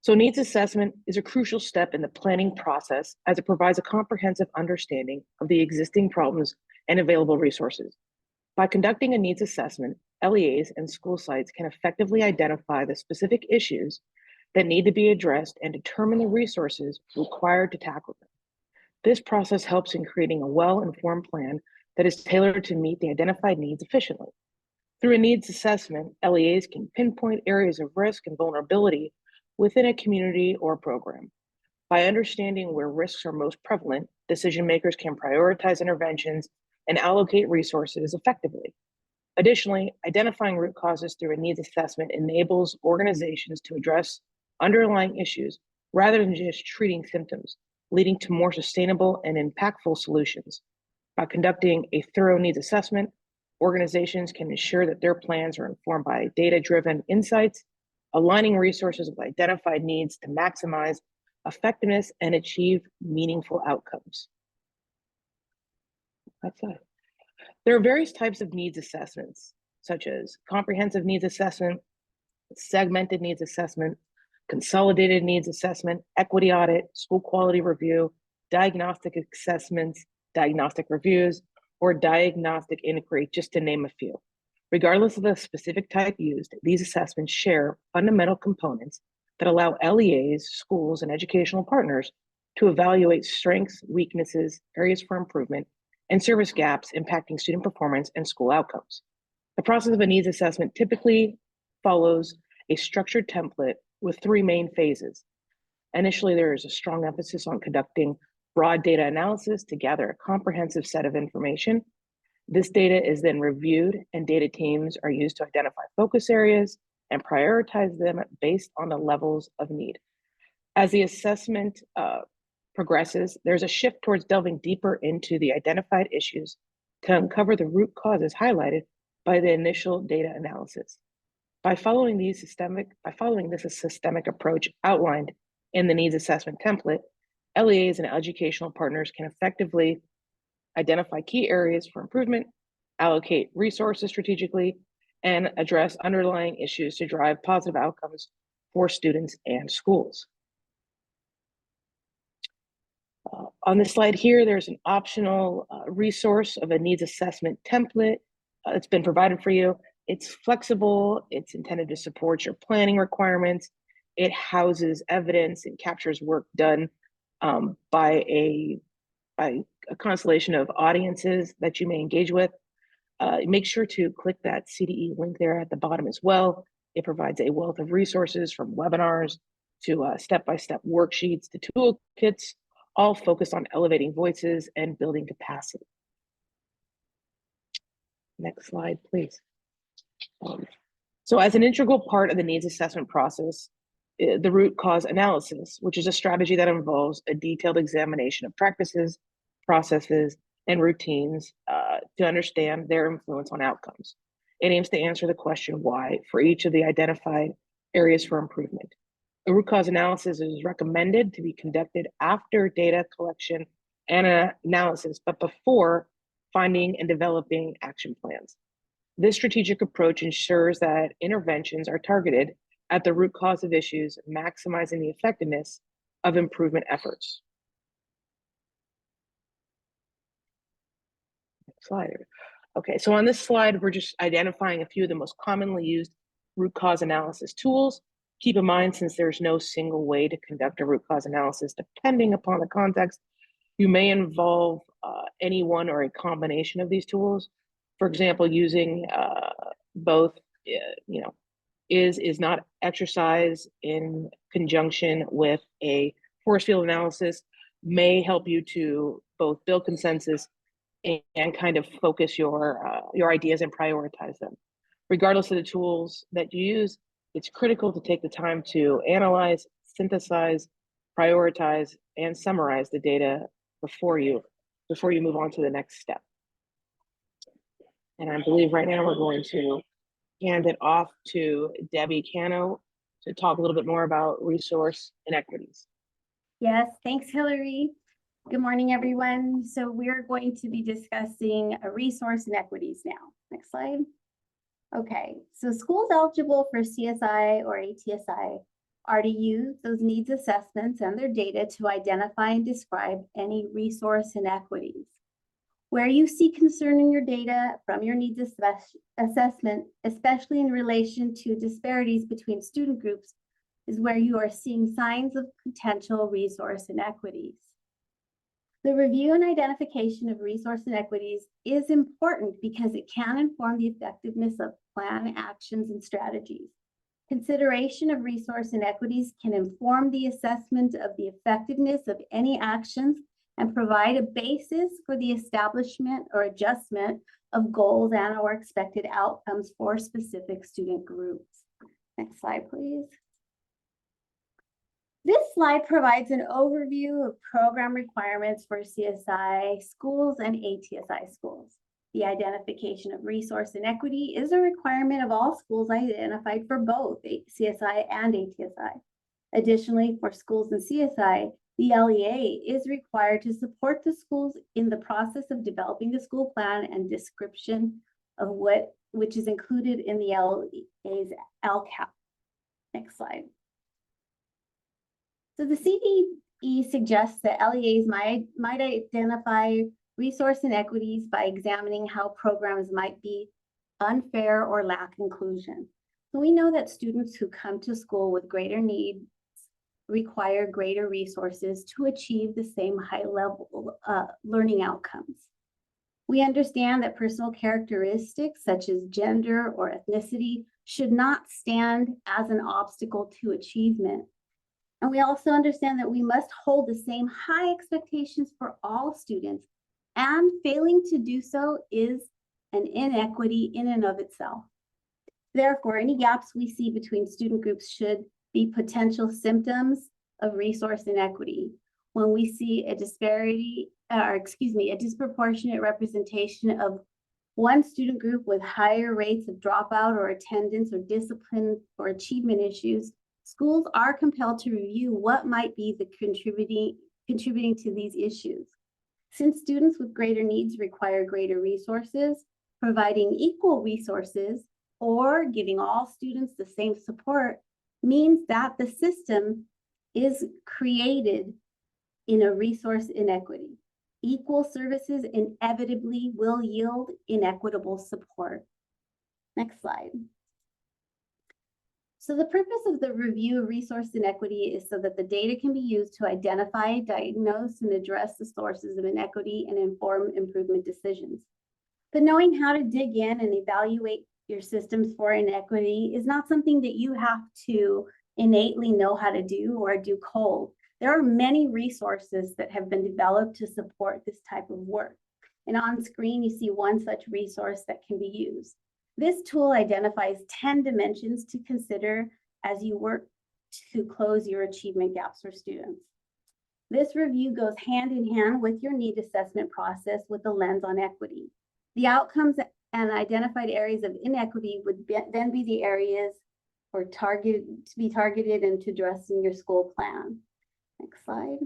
So needs assessment is a crucial step in the planning process as it provides a comprehensive understanding of the existing problems and available resources. By conducting a needs assessment, LEAs and school sites can effectively identify the specific issues that need to be addressed and determine the resources required to tackle them. This process helps in creating a well-informed plan that is tailored to meet the identified needs efficiently. Through a needs assessment, LEAs can pinpoint areas of risk and vulnerability within a community or program. By understanding where risks are most prevalent, decision makers can prioritize interventions and allocate resources effectively. Additionally, identifying root causes through a needs assessment enables organizations to address underlying issues rather than just treating symptoms, leading to more sustainable and impactful solutions. By conducting a thorough needs assessment, organizations can ensure that their plans are informed by data-driven insights, aligning resources with identified needs to maximize effectiveness and achieve meaningful outcomes. That's it. There are various types of needs assessments, such as comprehensive needs assessment, segmented needs assessment, consolidated needs assessment, equity audit, school quality review, diagnostic assessments, diagnostic reviews, or diagnostic inquiry, just to name a few. Regardless of the specific type used, these assessments share fundamental components that allow LEAs, schools, and educational partners to evaluate strengths, weaknesses, areas for improvement, and service gaps impacting student performance and school outcomes. The process of a needs assessment typically follows a structured template with 3 main phases. Initially, there is a strong emphasis on conducting broad data analysis to gather a comprehensive set of information. This data is then reviewed, and data teams are used to identify focus areas and prioritize them based on the levels of need. As the assessment progresses, there's a shift towards delving deeper into the identified issues to uncover the root causes highlighted by the initial data analysis. By following this systemic approach outlined in the needs assessment template, LEAs and educational partners can effectively identify key areas for improvement, allocate resources strategically, and address underlying issues to drive positive outcomes for students and schools. On this slide here, there's an optional resource of a needs assessment template. It's been provided for you. It's flexible. It's intended to support your planning requirements. It houses evidence and captures work done by a constellation of audiences that you may engage with. Make sure to click that CDE link there at the bottom as well. It provides a wealth of resources from webinars to step-by-step worksheets to toolkits, all focused on elevating voices and building capacity. Next slide, please. So as an integral part of the needs assessment process, the root cause analysis, which is a strategy that involves a detailed examination of practices, processes, and routines to understand their influence on outcomes. It aims to answer the question why for each of the identified areas for improvement. A root cause analysis is recommended to be conducted after data collection and analysis, but before finding and developing action plans. This strategic approach ensures that interventions are targeted at the root cause of issues, maximizing the effectiveness of improvement efforts. Next slide. Okay, so on this slide, we're just identifying a few of the most commonly used root cause analysis tools. Keep in mind, since there's no single way to conduct a root cause analysis, depending upon the context, you may involve any one or a combination of these tools. For example, using both, is not exercise in conjunction with a force field analysis may help you to both build consensus and kind of focus your ideas and prioritize them. Regardless of the tools that you use, it's critical to take the time to analyze, synthesize, prioritize, and summarize the data before you move on to the next step. And I believe right now we're going to hand it off to Debbie Cano to talk a little bit more about resource inequities. Yes, thanks, Hillary. Good morning, everyone. So we're going to be discussing resource inequities now. Next slide. Okay, so schools eligible for CSI or ATSI are to use those needs assessments and their data to identify and describe any resource inequities. Where you see concern in your data from your needs assessment, especially in relation to disparities between student groups, is where you are seeing signs of potential resource inequities. The review and identification of resource inequities is important because it can inform the effectiveness of plan, actions, and strategies. Consideration of resource inequities can inform the assessment of the effectiveness of any actions and provide a basis for the establishment or adjustment of goals and/or expected outcomes for specific student groups. Next slide, please. This slide provides an overview of program requirements for CSI schools and ATSI schools. The identification of resource inequity is a requirement of all schools identified for both CSI and ATSI. Additionally, for schools in CSI, the LEA is required to support the schools in the process of developing the school plan and description of which is included in the LEA's LCAP. Next slide. So the CDE suggests that LEAs might identify resource inequities by examining how programs might be unfair or lack inclusion. So we know that students who come to school with greater needs require greater resources to achieve the same high level learning outcomes. We understand that personal characteristics such as gender or ethnicity should not stand as an obstacle to achievement. And we also understand that we must hold the same high expectations for all students, and failing to do so is an inequity in and of itself. Therefore, any gaps we see between student groups should be potential symptoms of resource inequity. When we see a disproportionate representation of one student group with higher rates of dropout or attendance or discipline or achievement issues, schools are compelled to review what might be the contributing to these issues. Since students with greater needs require greater resources, providing equal resources or giving all students the same support means that the system is created in a resource inequity. Equal services inevitably will yield inequitable support. Next slide. So the purpose of the review of resource inequity is so that the data can be used to identify, diagnose, and address the sources of inequity and inform improvement decisions. But knowing how to dig in and evaluate your systems for inequity is not something that you have to innately know how to do or do cold. There are many resources that have been developed to support this type of work. And on screen, you see one such resource that can be used. This tool identifies 10 dimensions to consider as you work to close your achievement gaps for students. This review goes hand in hand with your need assessment process with a lens on equity. The outcomes and identified areas of inequity would then be the areas to be targeted and to address in your school plan. Next slide.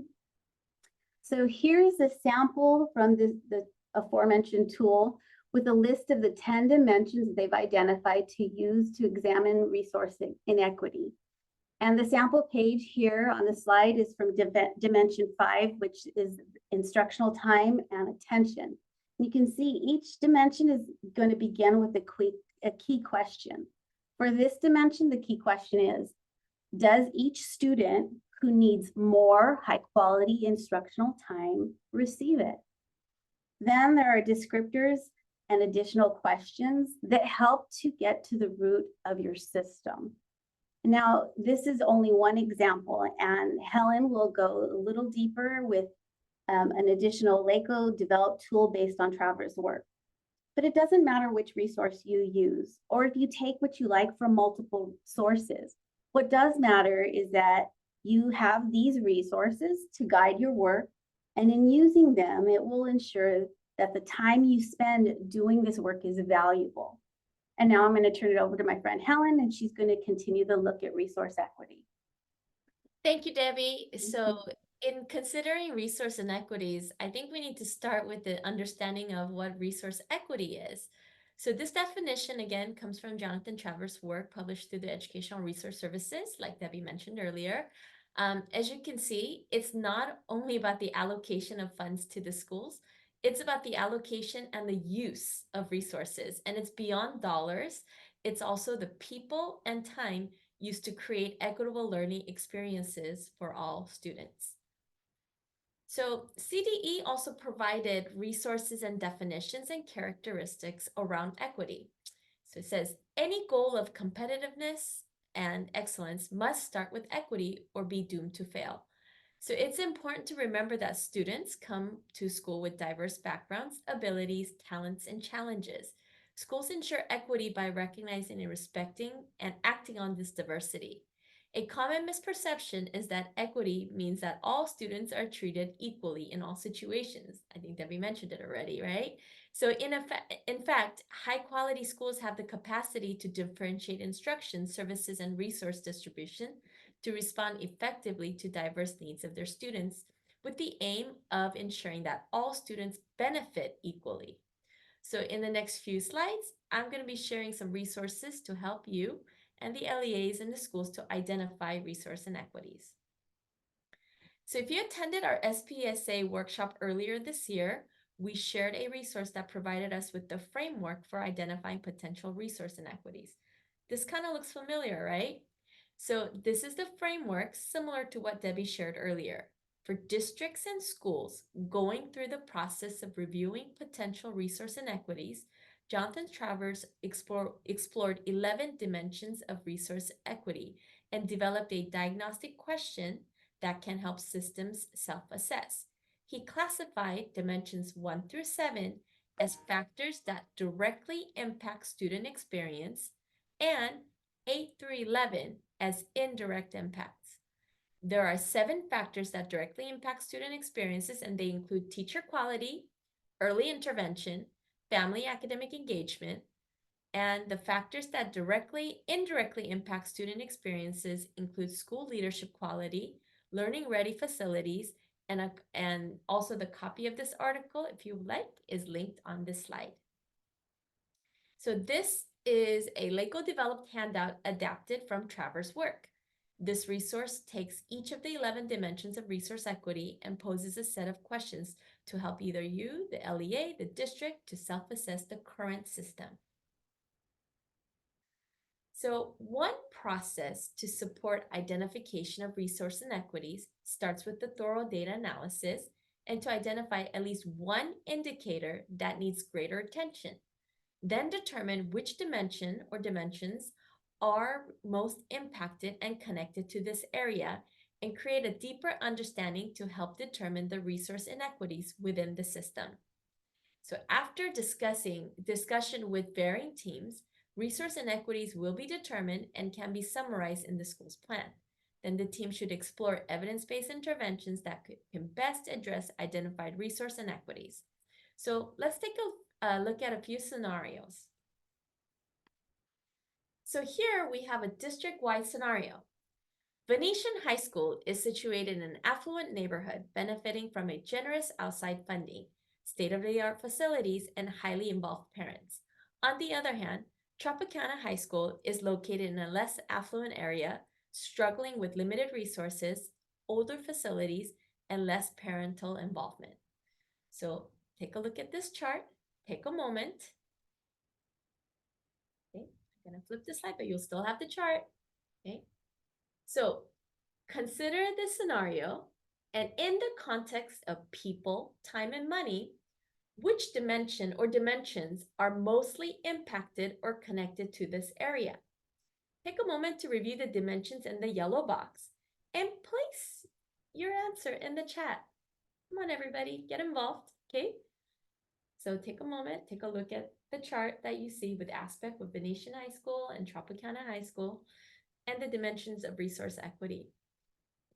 So here's a sample from the aforementioned tool with a list of the 10 dimensions they've identified to use to examine resource inequity. And the sample page here on the slide is from dimension 5, which is instructional time and attention. You can see each dimension is going to begin with a key question. For this dimension, the key question is, does each student who needs more high quality instructional time receive it? Then there are descriptors and additional questions that help to get to the root of your system. Now, this is only one example, and Helen will go a little deeper with an additional LACO developed tool based on Travers' work. But it doesn't matter which resource you use, or if you take what you like from multiple sources. What does matter is that you have these resources to guide your work, and in using them, it will ensure that the time you spend doing this work is valuable. And now I'm going to turn it over to my friend Helen, and she's going to continue the look at resource equity. Thank you, Debbie. So in considering resource inequities, I think we need to start with the understanding of what resource equity is. So this definition, again, comes from Jonathan Travers' work published through the Educational Resource Services, like Debbie mentioned earlier. As you can see, it's not only about the allocation of funds to the schools, it's about the allocation and the use of resources. And it's beyond dollars. It's also the people and time used to create equitable learning experiences for all students. So CDE also provided resources and definitions and characteristics around equity. So it says, any goal of competitiveness and excellence must start with equity or be doomed to fail. So it's important to remember that students come to school with diverse backgrounds, abilities, talents, and challenges. Schools ensure equity by recognizing and respecting and acting on this diversity. A common misperception is that equity means that all students are treated equally in all situations. I think Debbie mentioned it already, right? So in fact, high-quality schools have the capacity to differentiate instruction, services, and resource distribution to respond effectively to diverse needs of their students, with the aim of ensuring that all students benefit equally. So in the next few slides, I'm going to be sharing some resources to help you and the LEAs in the schools to identify resource inequities. So if you attended our SPSA workshop earlier this year, we shared a resource that provided us with the framework for identifying potential resource inequities. This kind of looks familiar, right? So this is the framework similar to what Debbie shared earlier. For districts and schools going through the process of reviewing potential resource inequities, Jonathan Travers explored 11 dimensions of resource equity and developed a diagnostic question that can help systems self-assess. He classified dimensions 1 through 7 as factors that directly impact student experience and 8 through 11 as indirect impacts. There are 7 factors that directly impact student experiences, and they include teacher quality, early intervention, family academic engagement, and the factors that indirectly impact student experiences include school leadership quality, learning ready facilities, and also the copy of this article, if you would like, is linked on this slide. So this is a LACO developed handout adapted from Travers' work. This resource takes each of the 11 dimensions of resource equity and poses a set of questions to help either you, the LEA, the district, to self-assess the current system. So one process to support identification of resource inequities starts with the thorough data analysis and to identify at least one indicator that needs greater attention. Then determine which dimension or dimensions are most impacted and connected to this area and create a deeper understanding to help determine the resource inequities within the system. So after discussion with varying teams, resource inequities will be determined and can be summarized in the school's plan. Then the team should explore evidence-based interventions that can best address identified resource inequities. So let's take a look at a few scenarios. So here we have a district-wide scenario. Venetian High School is situated in an affluent neighborhood benefiting from a generous outside funding, state-of-the-art facilities, and highly involved parents. On the other hand, Tropicana High School is located in a less affluent area, struggling with limited resources, older facilities, and less parental involvement. So take a look at this chart, take a moment. Okay, I'm gonna flip the slide, but you'll still have the chart, okay? So consider this scenario, and in the context of people, time, and money, which dimension or dimensions are mostly impacted or connected to this area? Take a moment to review the dimensions in the yellow box and place your answer in the chat. Come on, everybody, get involved, okay? So take a moment, take a look at the chart that you see with aspect with Venetian High School and Tropicana High School and the dimensions of resource equity.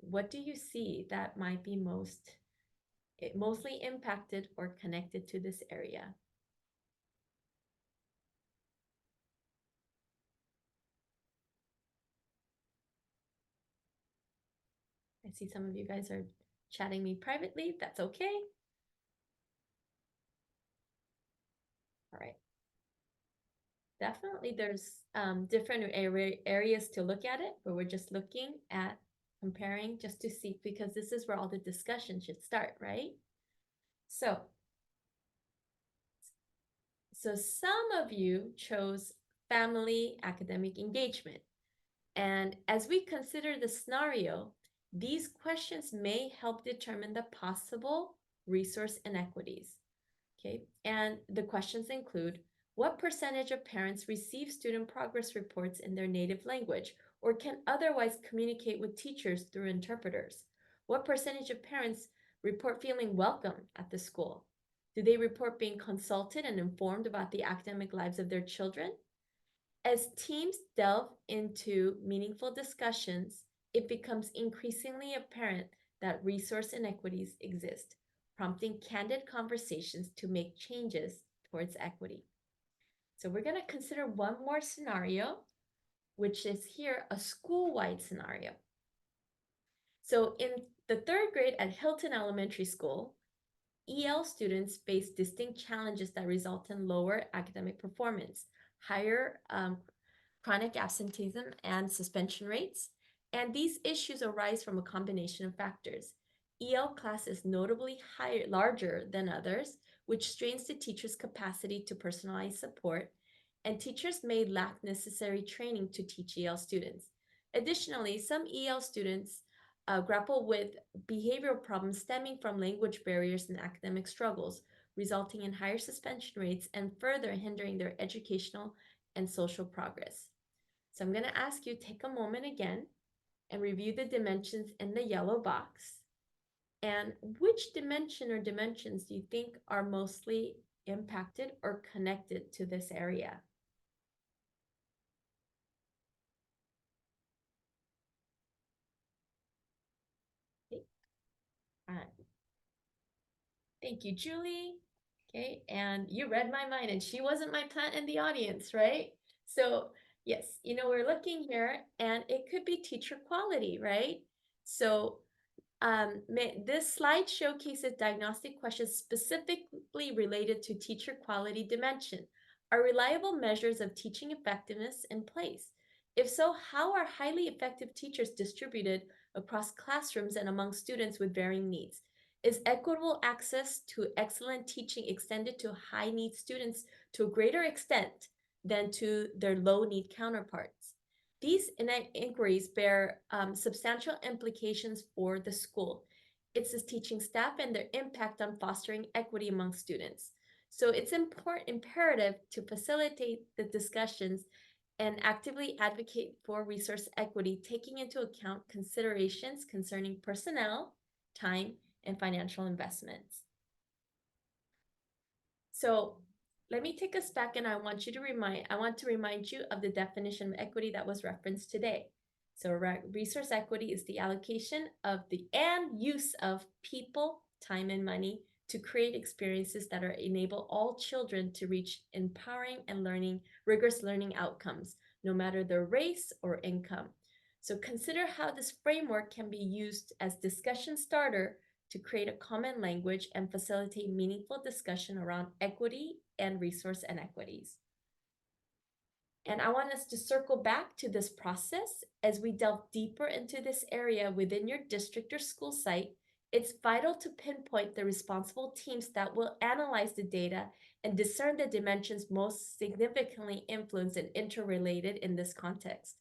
What do you see that might be mostly impacted or connected to this area? I see some of you guys are chatting me privately. That's okay. All right. Definitely there's different areas to look at it, but we're just looking at comparing just to see, because this is where all the discussion should start, right? So some of you chose family academic engagement. And as we consider the scenario, these questions may help determine the possible resource inequities. Okay, and the questions include: what percentage of parents receive student progress reports in their native language or can otherwise communicate with teachers through interpreters? What percentage of parents report feeling welcome at the school? Do they report being consulted and informed about the academic lives of their children? As teams delve into meaningful discussions, it becomes increasingly apparent that resource inequities exist, prompting candid conversations to make changes towards equity. So we're going to consider one more scenario, which is here a school-wide scenario. So in the 3rd grade at Hilton Elementary School, EL students face distinct challenges that result in lower academic performance, higher chronic absenteeism and suspension rates. And these issues arise from a combination of factors. EL class is notably larger than others, which strains the teacher's capacity to personalize support, and teachers may lack necessary training to teach EL students. Additionally, some EL students grapple with behavioral problems stemming from language barriers and academic struggles, resulting in higher suspension rates and further hindering their educational and social progress. So I'm going to ask you, take a moment again and review the dimensions in the yellow box. And which dimension or dimensions do you think are mostly impacted or connected to this area? Okay. All right. Thank you, Julie. Okay, and you read my mind, and she wasn't my plant in the audience, right? So yes, we're looking here, and it could be teacher quality, right? So this slide showcases diagnostic questions specifically related to teacher quality dimension. Are reliable measures of teaching effectiveness in place? If so, how are highly effective teachers distributed across classrooms and among students with varying needs? Is equitable access to excellent teaching extended to high-need students to a greater extent than to their low-need counterparts? These inquiries bear substantial implications for the school, its teaching staff, and their impact on fostering equity among students. So it's imperative to facilitate the discussions and actively advocate for resource equity, taking into account considerations concerning personnel, time, and financial investments. So let me take us back, and I want to remind you of the definition of equity that was referenced today. So resource equity is the allocation of and use of people, time, and money to create experiences that enable all children to reach empowering and rigorous learning outcomes, no matter their race or income. So consider how this framework can be used as discussion starter to create a common language and facilitate meaningful discussion around equity and resource inequities. And I want us to circle back to this process as we delve deeper into this area within your district or school site. It's vital to pinpoint the responsible teams that will analyze the data and discern the dimensions most significantly influenced and interrelated in this context.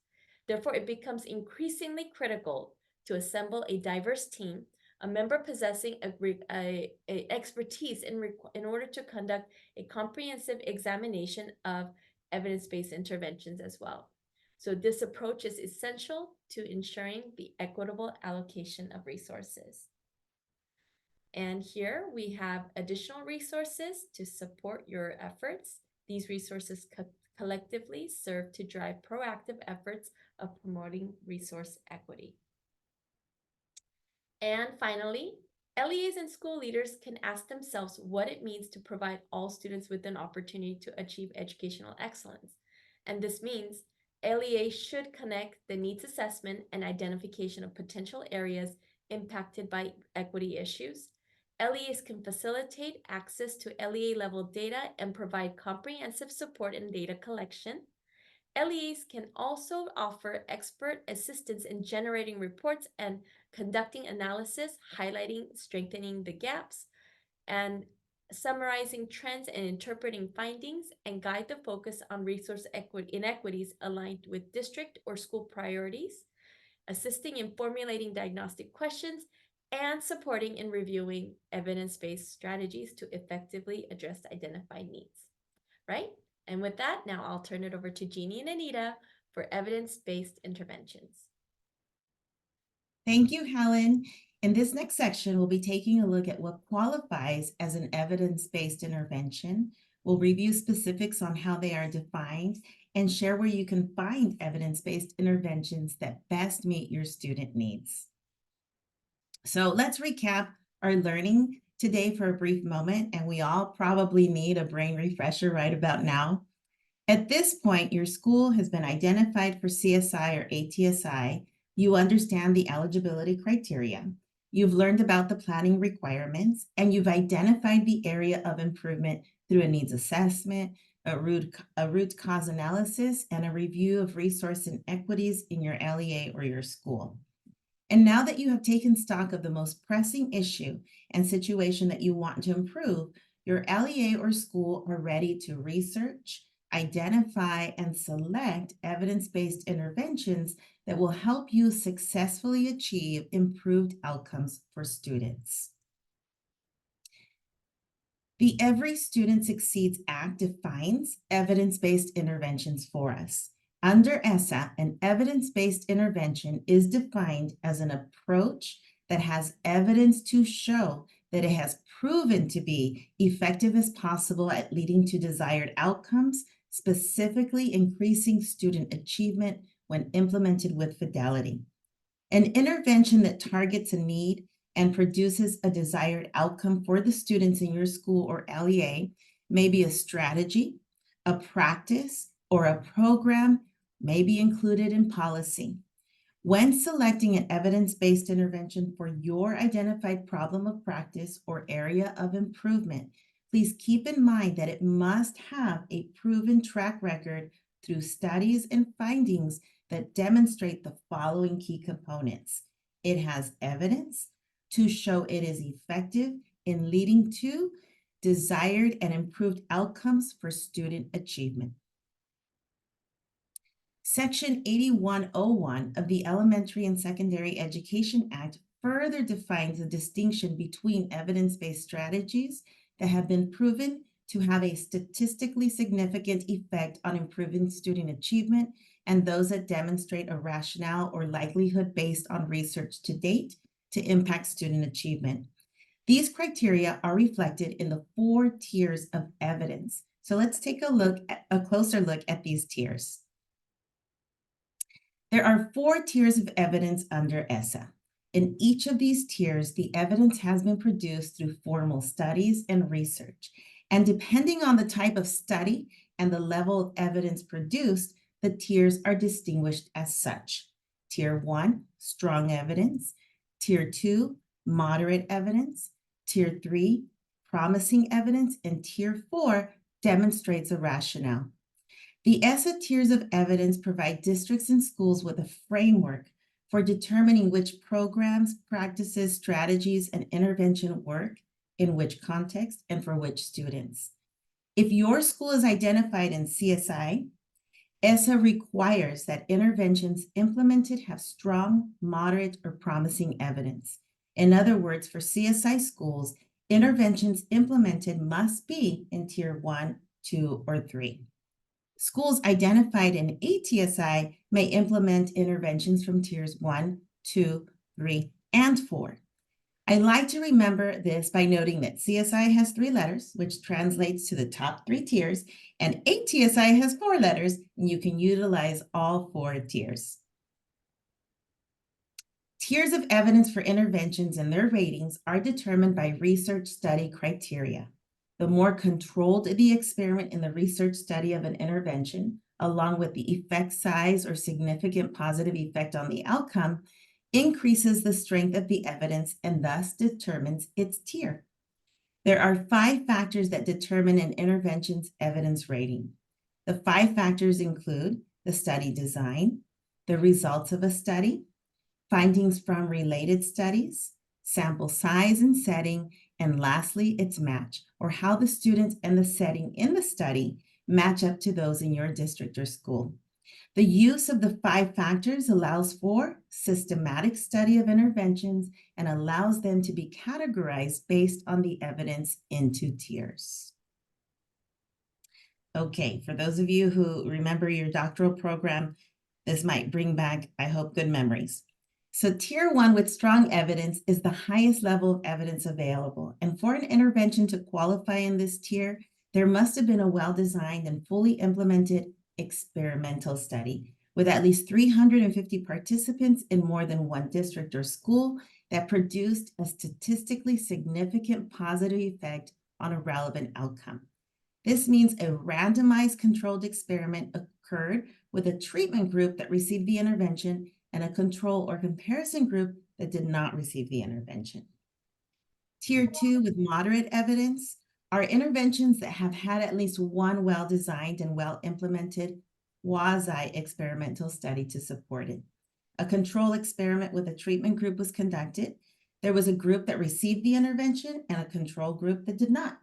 Therefore, it becomes increasingly critical to assemble a diverse team, a member possessing a expertise in order to conduct a comprehensive examination of evidence-based interventions as well. So this approach is essential to ensuring the equitable allocation of resources. And here we have additional resources to support your efforts. These resources collectively serve to drive proactive efforts of promoting resource equity. And finally, LEAs and school leaders can ask themselves what it means to provide all students with an opportunity to achieve educational excellence. And this means LEA should connect the needs assessment and identification of potential areas impacted by equity issues. LEAs can facilitate access to LEA level data and provide comprehensive support in data collection. LEAs can also offer expert assistance in generating reports and conducting analysis, highlighting, strengthening the gaps, and summarizing trends and interpreting findings, and guide the focus on resource inequities aligned with district or school priorities, assisting in formulating diagnostic questions, and supporting in reviewing evidence-based strategies to effectively address identified needs, right? And with that, now I'll turn it over to Jeannie and Anita for evidence-based interventions. Thank you, Helen. In this next section, we'll be taking a look at what qualifies as an evidence-based intervention. We'll review specifics on how they are defined and share where you can find evidence-based interventions that best meet your student needs. So let's recap our learning today for a brief moment, and we all probably need a brain refresher right about now. At this point, your school has been identified for CSI or ATSI. You understand the eligibility criteria. You've learned about the planning requirements, and you've identified the area of improvement through a needs assessment, a root cause analysis, and a review of resource inequities in your LEA or your school. And now that you have taken stock of the most pressing issue and situation that you want to improve, your LEA or school are ready to research, identify, and select evidence-based interventions that will help you successfully achieve improved outcomes for students. The Every Student Succeeds Act defines evidence-based interventions for us. Under ESSA, an evidence-based intervention is defined as an approach that has evidence to show that it has proven to be effective as possible at leading to desired outcomes, specifically increasing student achievement when implemented with fidelity. An intervention that targets a need and produces a desired outcome for the students in your school or LEA may be a strategy, a practice, or a program may be included in policy. When selecting an evidence-based intervention for your identified problem of practice or area of improvement, please keep in mind that it must have a proven track record through studies and findings that demonstrate the following key components. It has evidence to show it is effective in leading to desired and improved outcomes for student achievement. Section 8101 of the Elementary and Secondary Education Act further defines the distinction between evidence-based strategies that have been proven to have a statistically significant effect on improving student achievement and those that demonstrate a rationale or likelihood based on research to date to impact student achievement. These criteria are reflected in the 4 tiers of evidence. So let's take a closer look at these tiers. There are 4 tiers of evidence under ESSA. In each of these tiers, the evidence has been produced through formal studies and research. And depending on the type of study and the level of evidence produced, the tiers are distinguished as such. Tier 1, strong evidence. Tier 2, moderate evidence. Tier 3, promising evidence. And Tier 4, demonstrates a rationale. The ESSA tiers of evidence provide districts and schools with a framework for determining which programs, practices, strategies, and intervention work, in which context, and for which students. If your school is identified in CSI, ESSA requires that interventions implemented have strong, moderate, or promising evidence. In other words, for CSI schools, interventions implemented must be in Tier 1, 2, or 3. Schools identified in ATSI may implement interventions from Tiers 1, 2, 3, and 4. I like to remember this by noting that CSI has 3 letters, which translates to the top 3 tiers, and ATSI has 4 letters, and you can utilize all 4 tiers. Tiers of evidence for interventions and their ratings are determined by research study criteria. The more controlled the experiment in the research study of an intervention, along with the effect size or significant positive effect on the outcome, increases the strength of the evidence and thus determines its tier. There are 5 factors that determine an intervention's evidence rating. The 5 factors include the study design, the results of a study, findings from related studies, sample size and setting, and lastly, its match, or how the students and the setting in the study match up to those in your district or school. The use of the 5 factors allows for systematic study of interventions and allows them to be categorized based on the evidence into tiers. Okay, for those of you who remember your doctoral program, this might bring back, I hope, good memories. So tier 1 with strong evidence is the highest level of evidence available. And for an intervention to qualify in this tier, there must have been a well-designed and fully implemented experimental study with at least 350 participants in more than one district or school that produced a statistically significant positive effect on a relevant outcome. This means a randomized controlled experiment occurred with a treatment group that received the intervention and a control or comparison group that did not receive the intervention. Tier 2 with moderate evidence are interventions that have had at least one well-designed and well-implemented quasi-experimental study to support it. A control experiment with a treatment group was conducted. There was a group that received the intervention and a control group that did not.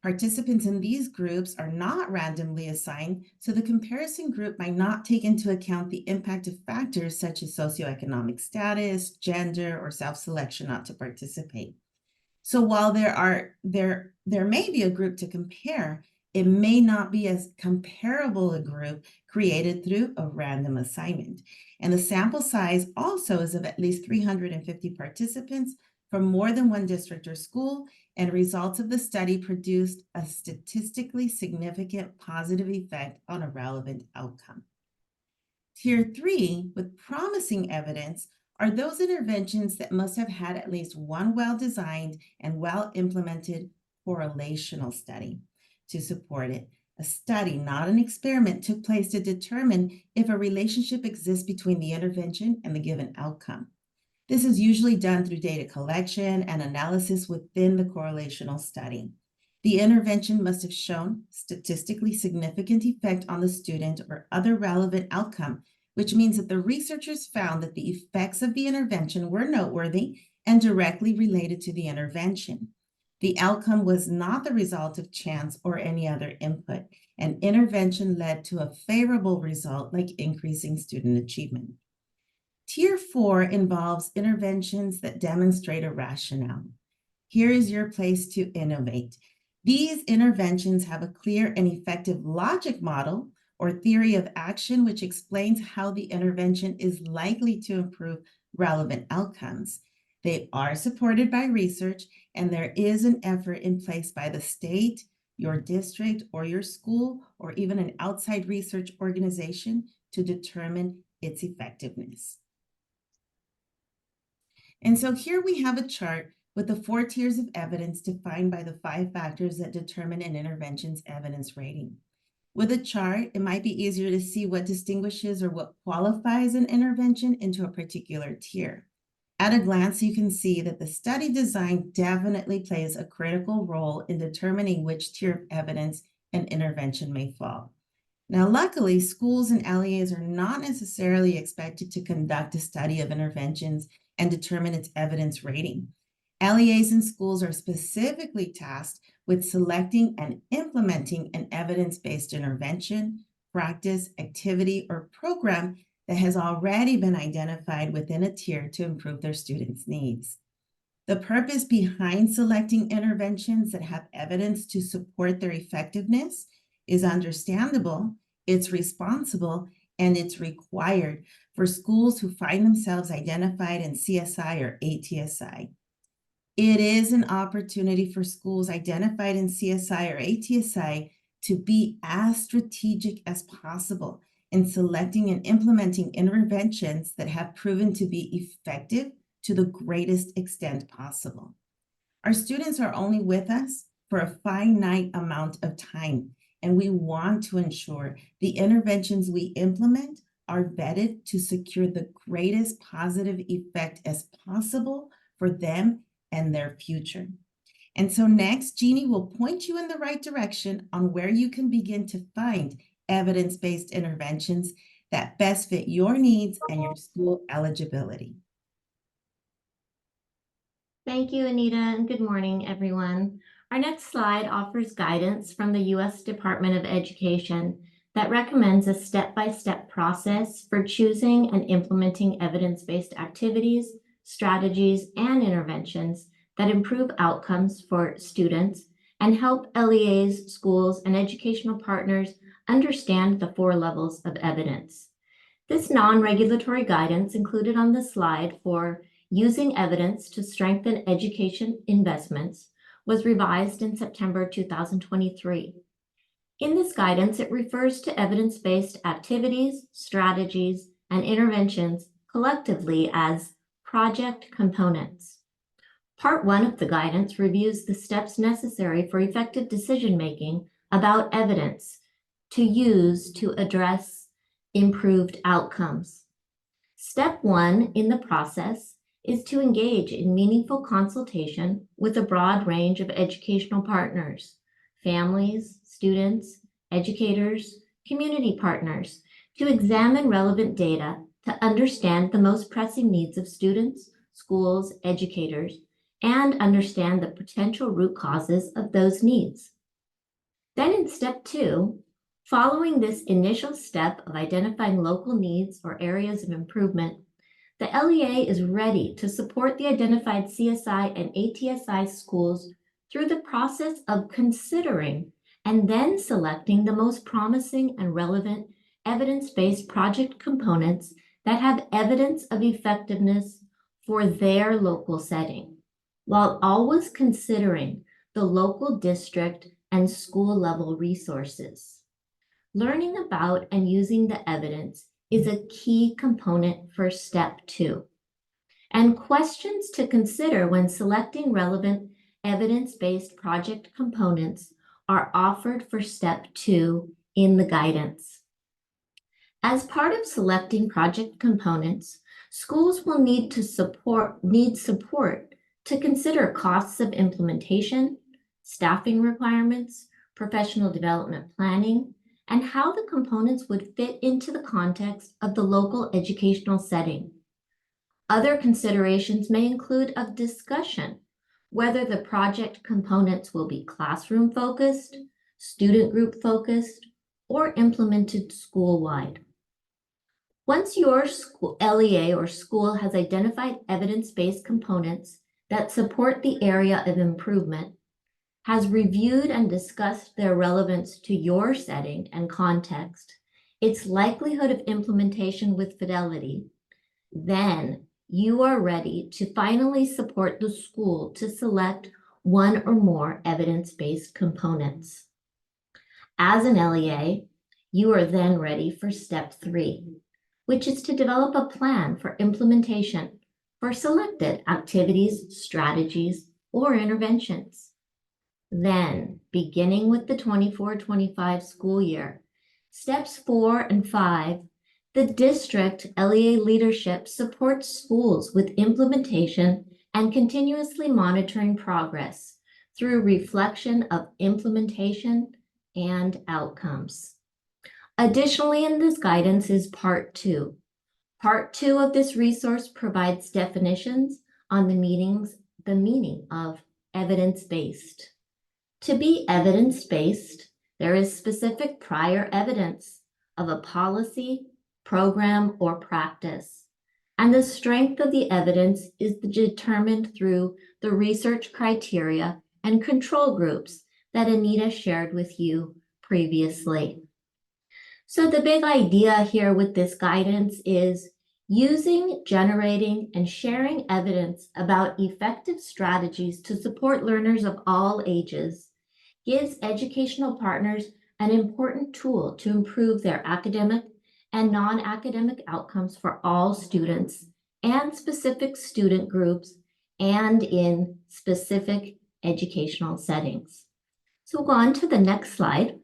Participants in these groups are not randomly assigned, so the comparison group might not take into account the impact of factors such as socioeconomic status, gender, or self-selection not to participate. So while there may be a group to compare, it may not be as comparable a group created through a random assignment. And the sample size also is of at least 350 participants from more than one district or school, and results of the study produced a statistically significant positive effect on a relevant outcome. Tier 3, with promising evidence, are those interventions that must have had at least one well-designed and well-implemented correlational study to support it. A study, not an experiment, took place to determine if a relationship exists between the intervention and the given outcome. This is usually done through data collection and analysis within the correlational study. The intervention must have shown statistically significant effect on the student or other relevant outcome, which means that the researchers found that the effects of the intervention were noteworthy and directly related to the intervention. The outcome was not the result of chance or any other input. An intervention led to a favorable result, like increasing student achievement. Tier 4 involves interventions that demonstrate a rationale. Here is your place to innovate. These interventions have a clear and effective logic model or theory of action, which explains how the intervention is likely to improve relevant outcomes. They are supported by research, and there is an effort in place by the state, your district, or your school, or even an outside research organization to determine its effectiveness. And so here we have a chart with the 4 tiers of evidence defined by the 5 factors that determine an intervention's evidence rating. With a chart, it might be easier to see what distinguishes or what qualifies an intervention into a particular tier. At a glance, you can see that the study design definitely plays a critical role in determining which tier of evidence an intervention may fall. Now, luckily, schools and LEAs are not necessarily expected to conduct a study of interventions and determine its evidence rating. LEAs and schools are specifically tasked with selecting and implementing an evidence-based intervention, practice, activity, or program that has already been identified within a tier to improve their students' needs. The purpose behind selecting interventions that have evidence to support their effectiveness is understandable, it's responsible, and it's required for schools who find themselves identified in CSI or ATSI. It is an opportunity for schools identified in CSI or ATSI to be as strategic as possible in selecting and implementing interventions that have proven to be effective to the greatest extent possible. Our students are only with us for a finite amount of time, and we want to ensure the interventions we implement are vetted to secure the greatest positive effect as possible for them and their future. And so next, Jeannie will point you in the right direction on where you can begin to find evidence-based interventions that best fit your needs and your school eligibility. Thank you, Anita, and good morning, everyone. Our next slide offers guidance from the U.S. Department of Education that recommends a step-by-step process for choosing and implementing evidence-based activities, strategies, and interventions that improve outcomes for students and help LEAs, schools, and educational partners understand the 4 levels of evidence. This non-regulatory guidance included on the slide for using evidence to strengthen education investments was revised in September 2023. In this guidance, it refers to evidence-based activities, strategies, and interventions collectively as project components. Part 1 of the guidance reviews the steps necessary for effective decision-making about evidence to use to address improved outcomes. Step 1 in the process is to engage in meaningful consultation with a broad range of educational partners, families, students, educators, community partners, to examine relevant data to understand the most pressing needs of students, schools, educators, and understand the potential root causes of those needs. Then in step 2, following this initial step of identifying local needs or areas of improvement, the LEA is ready to support the identified CSI and ATSI schools through the process of considering and then selecting the most promising and relevant evidence-based project components that have evidence of effectiveness for their local setting, while always considering the local district and school level resources. Learning about and using the evidence is a key component for step 2. And questions to consider when selecting relevant evidence-based project components are offered for step 2 in the guidance. As part of selecting project components, schools will need support to consider costs of implementation, staffing requirements, professional development planning, and how the components would fit into the context of the local educational setting. Other considerations may include a discussion whether the project components will be classroom-focused, student group-focused, or implemented school-wide. Once your LEA or school has identified evidence-based components that support the area of improvement, has reviewed and discussed their relevance to your setting and context, its likelihood of implementation with fidelity, then you are ready to finally support the school to select one or more evidence-based components. As an LEA, you are then ready for step 3, which is to develop a plan for implementation for selected activities, strategies, or interventions. Then, beginning with the 24-25 school year, steps 4 and 5, the district LEA leadership supports schools with implementation and continuously monitoring progress through reflection of implementation and outcomes. Additionally, in this guidance is part 2. Part 2 of this resource provides definitions on the meaning of evidence-based. To be evidence-based, there is specific prior evidence of a policy, program, or practice, and the strength of the evidence is determined through the research criteria and control groups that Anita shared with you previously. So the big idea here with this guidance is Using, generating, and sharing evidence about effective strategies to support learners of all ages gives educational partners an important tool to improve their academic and non-academic outcomes for all students and specific student groups and in specific educational settings. So we'll go on to the next slide.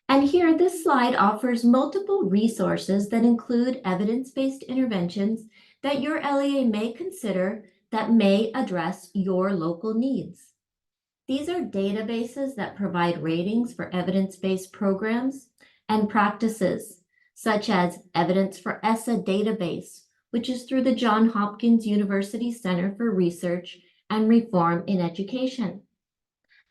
And here, this slide offers multiple resources that include evidence-based interventions that your LEA may consider that may address your local needs. These are databases that provide ratings for evidence-based programs and practices, such as Evidence for ESSA database, which is through the Johns Hopkins University Center for Research and Reform in Education,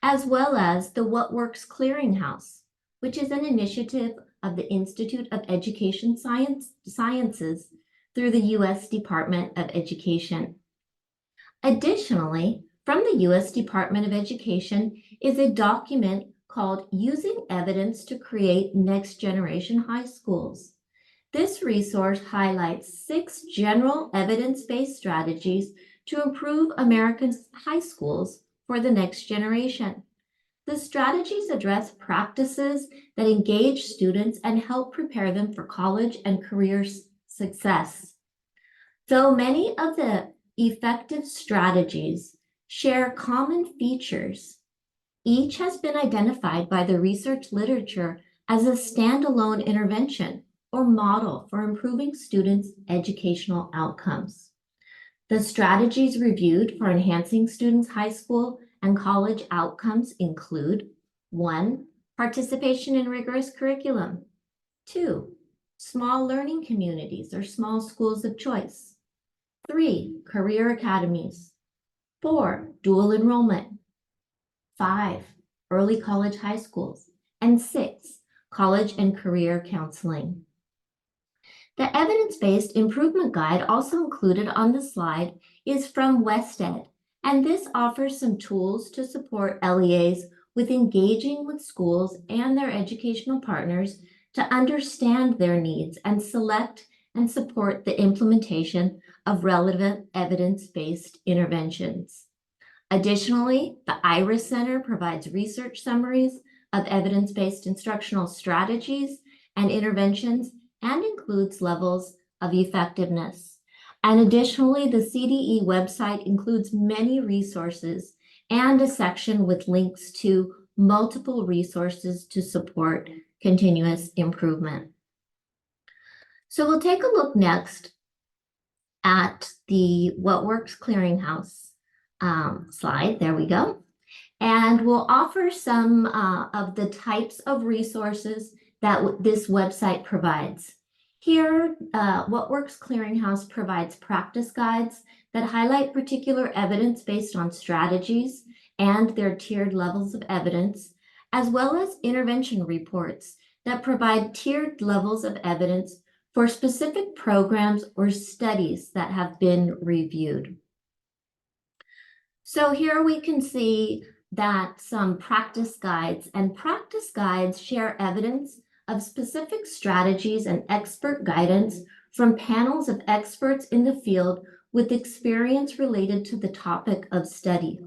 as well as the What Works Clearinghouse, which is an initiative of the Institute of Education Sciences through the U.S. Department of Education. Additionally, from the U.S. Department of Education is a document called Using Evidence to Create Next Generation High Schools. This resource highlights 6 general evidence-based strategies to improve American high schools for the next generation. The strategies address practices that engage students and help prepare them for college and career success. Though many of the effective strategies share common features, each has been identified by the research literature as a standalone intervention or model for improving students' educational outcomes. The strategies reviewed for enhancing students' high school and college outcomes include 1. Participation in rigorous curriculum. 2. Small learning communities or small schools of choice. 3. Career academies. 4. Dual enrollment. 5. Early college high schools. And 6. College and career counseling. The evidence-based improvement guide also included on the slide is from WestEd, and this offers some tools to support LEAs with engaging with schools and their educational partners to understand their needs and select and support the implementation of relevant evidence-based interventions. Additionally, the IRIS Center provides research summaries of evidence-based instructional strategies and interventions and includes levels of effectiveness. And additionally, the CDE website includes many resources and a section with links to multiple resources to support continuous improvement. So we'll take a look next at the What Works Clearinghouse slide. There we go. And we'll offer some of the types of resources that this website provides. Here, What Works Clearinghouse provides practice guides that highlight particular evidence based on strategies and their tiered levels of evidence, as well as intervention reports that provide tiered levels of evidence for specific programs or studies that have been reviewed. So here we can see that some practice guides share evidence of specific strategies and expert guidance from panels of experts in the field with experience related to the topic of study.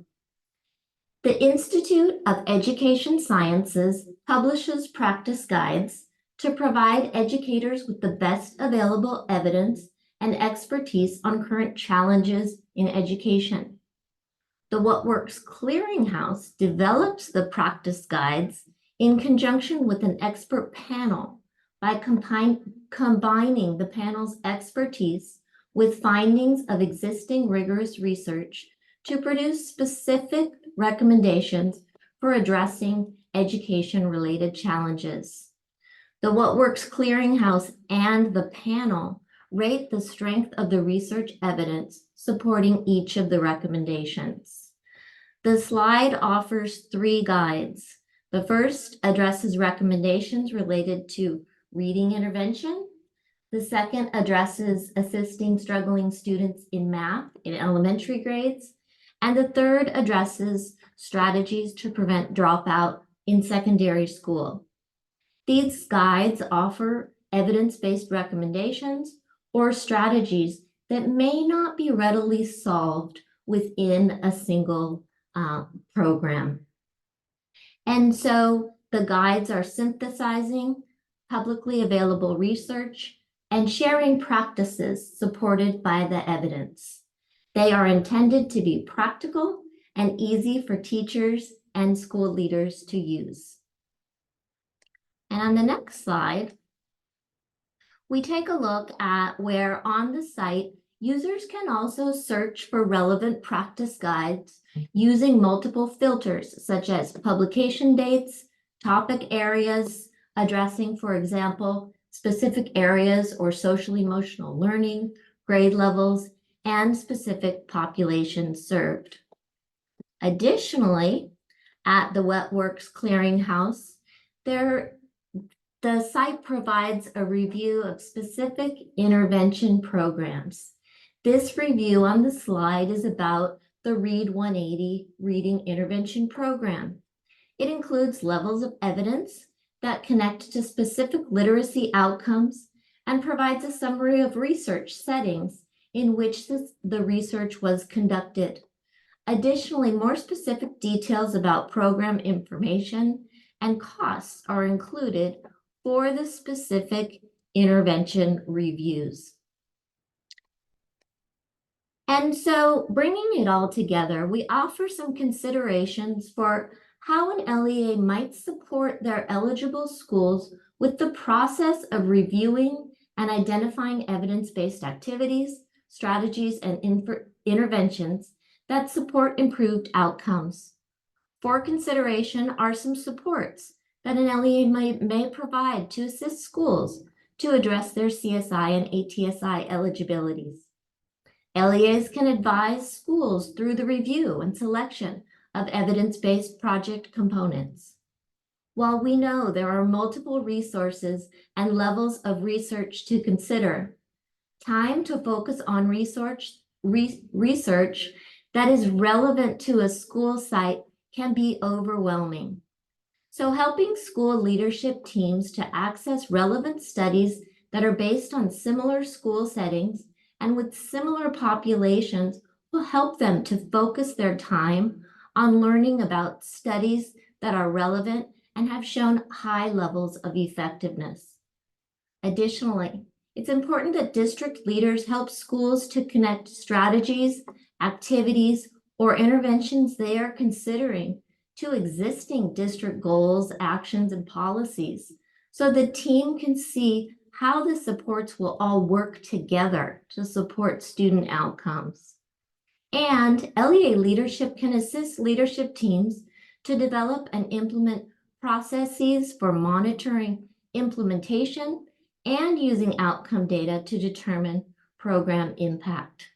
The Institute of Education Sciences publishes practice guides to provide educators with the best available evidence and expertise on current challenges in education. The What Works Clearinghouse develops the practice guides in conjunction with an expert panel by combining the panel's expertise with findings of existing rigorous research to produce specific recommendations for addressing education-related challenges. The What Works Clearinghouse and the panel rate the strength of the research evidence supporting each of the recommendations. The slide offers 3 guides. The first addresses recommendations related to reading intervention. The second addresses assisting struggling students in math in elementary grades. And the third addresses strategies to prevent dropout in secondary school. These guides offer evidence-based recommendations, or strategies that may not be readily solved within a single program. And so the guides are synthesizing publicly available research and sharing practices supported by the evidence. They are intended to be practical and easy for teachers and school leaders to use. And on the next slide, we take a look at where on the site, users can also search for relevant practice guides using multiple filters, such as publication dates, topic areas, addressing, for example, specific areas or social emotional learning, grade levels, and specific populations served. Additionally, at the Wet Works Clearinghouse, the site provides a review of specific intervention programs. This review on the slide is about the Read 180 Reading Intervention Program. It includes levels of evidence that connect to specific literacy outcomes and provides a summary of research settings in which the research was conducted. Additionally, more specific details about program information and costs are included for the specific intervention reviews. And so, bringing it all together, we offer some considerations for how an LEA might support their eligible schools with the process of reviewing and identifying evidence-based activities, strategies, and interventions that support improved outcomes. For consideration are some supports that an LEA may provide to assist schools to address their CSI and ATSI eligibilities. LEAs can advise schools through the review and selection of evidence-based project components. While we know there are multiple resources and levels of research to consider, time to focus on research that is relevant to a school site can be overwhelming. So helping school leadership teams to access relevant studies that are based on similar school settings and with similar populations will help them to focus their time on learning about studies that are relevant and have shown high levels of effectiveness. Additionally, it's important that district leaders help schools to connect strategies, activities, or interventions they are considering to existing district goals, actions, and policies, so the team can see how the supports will all work together to support student outcomes. And LEA leadership can assist leadership teams to develop and implement processes for monitoring implementation and using outcome data to determine program impact.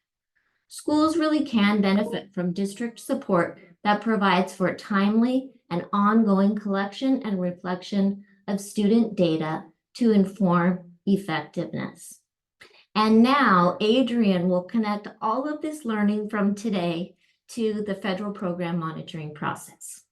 Schools really can benefit from district support that provides for timely and ongoing collection and reflection of student data to inform effectiveness. And now Adrian will connect all of this learning from today to the federal program monitoring process.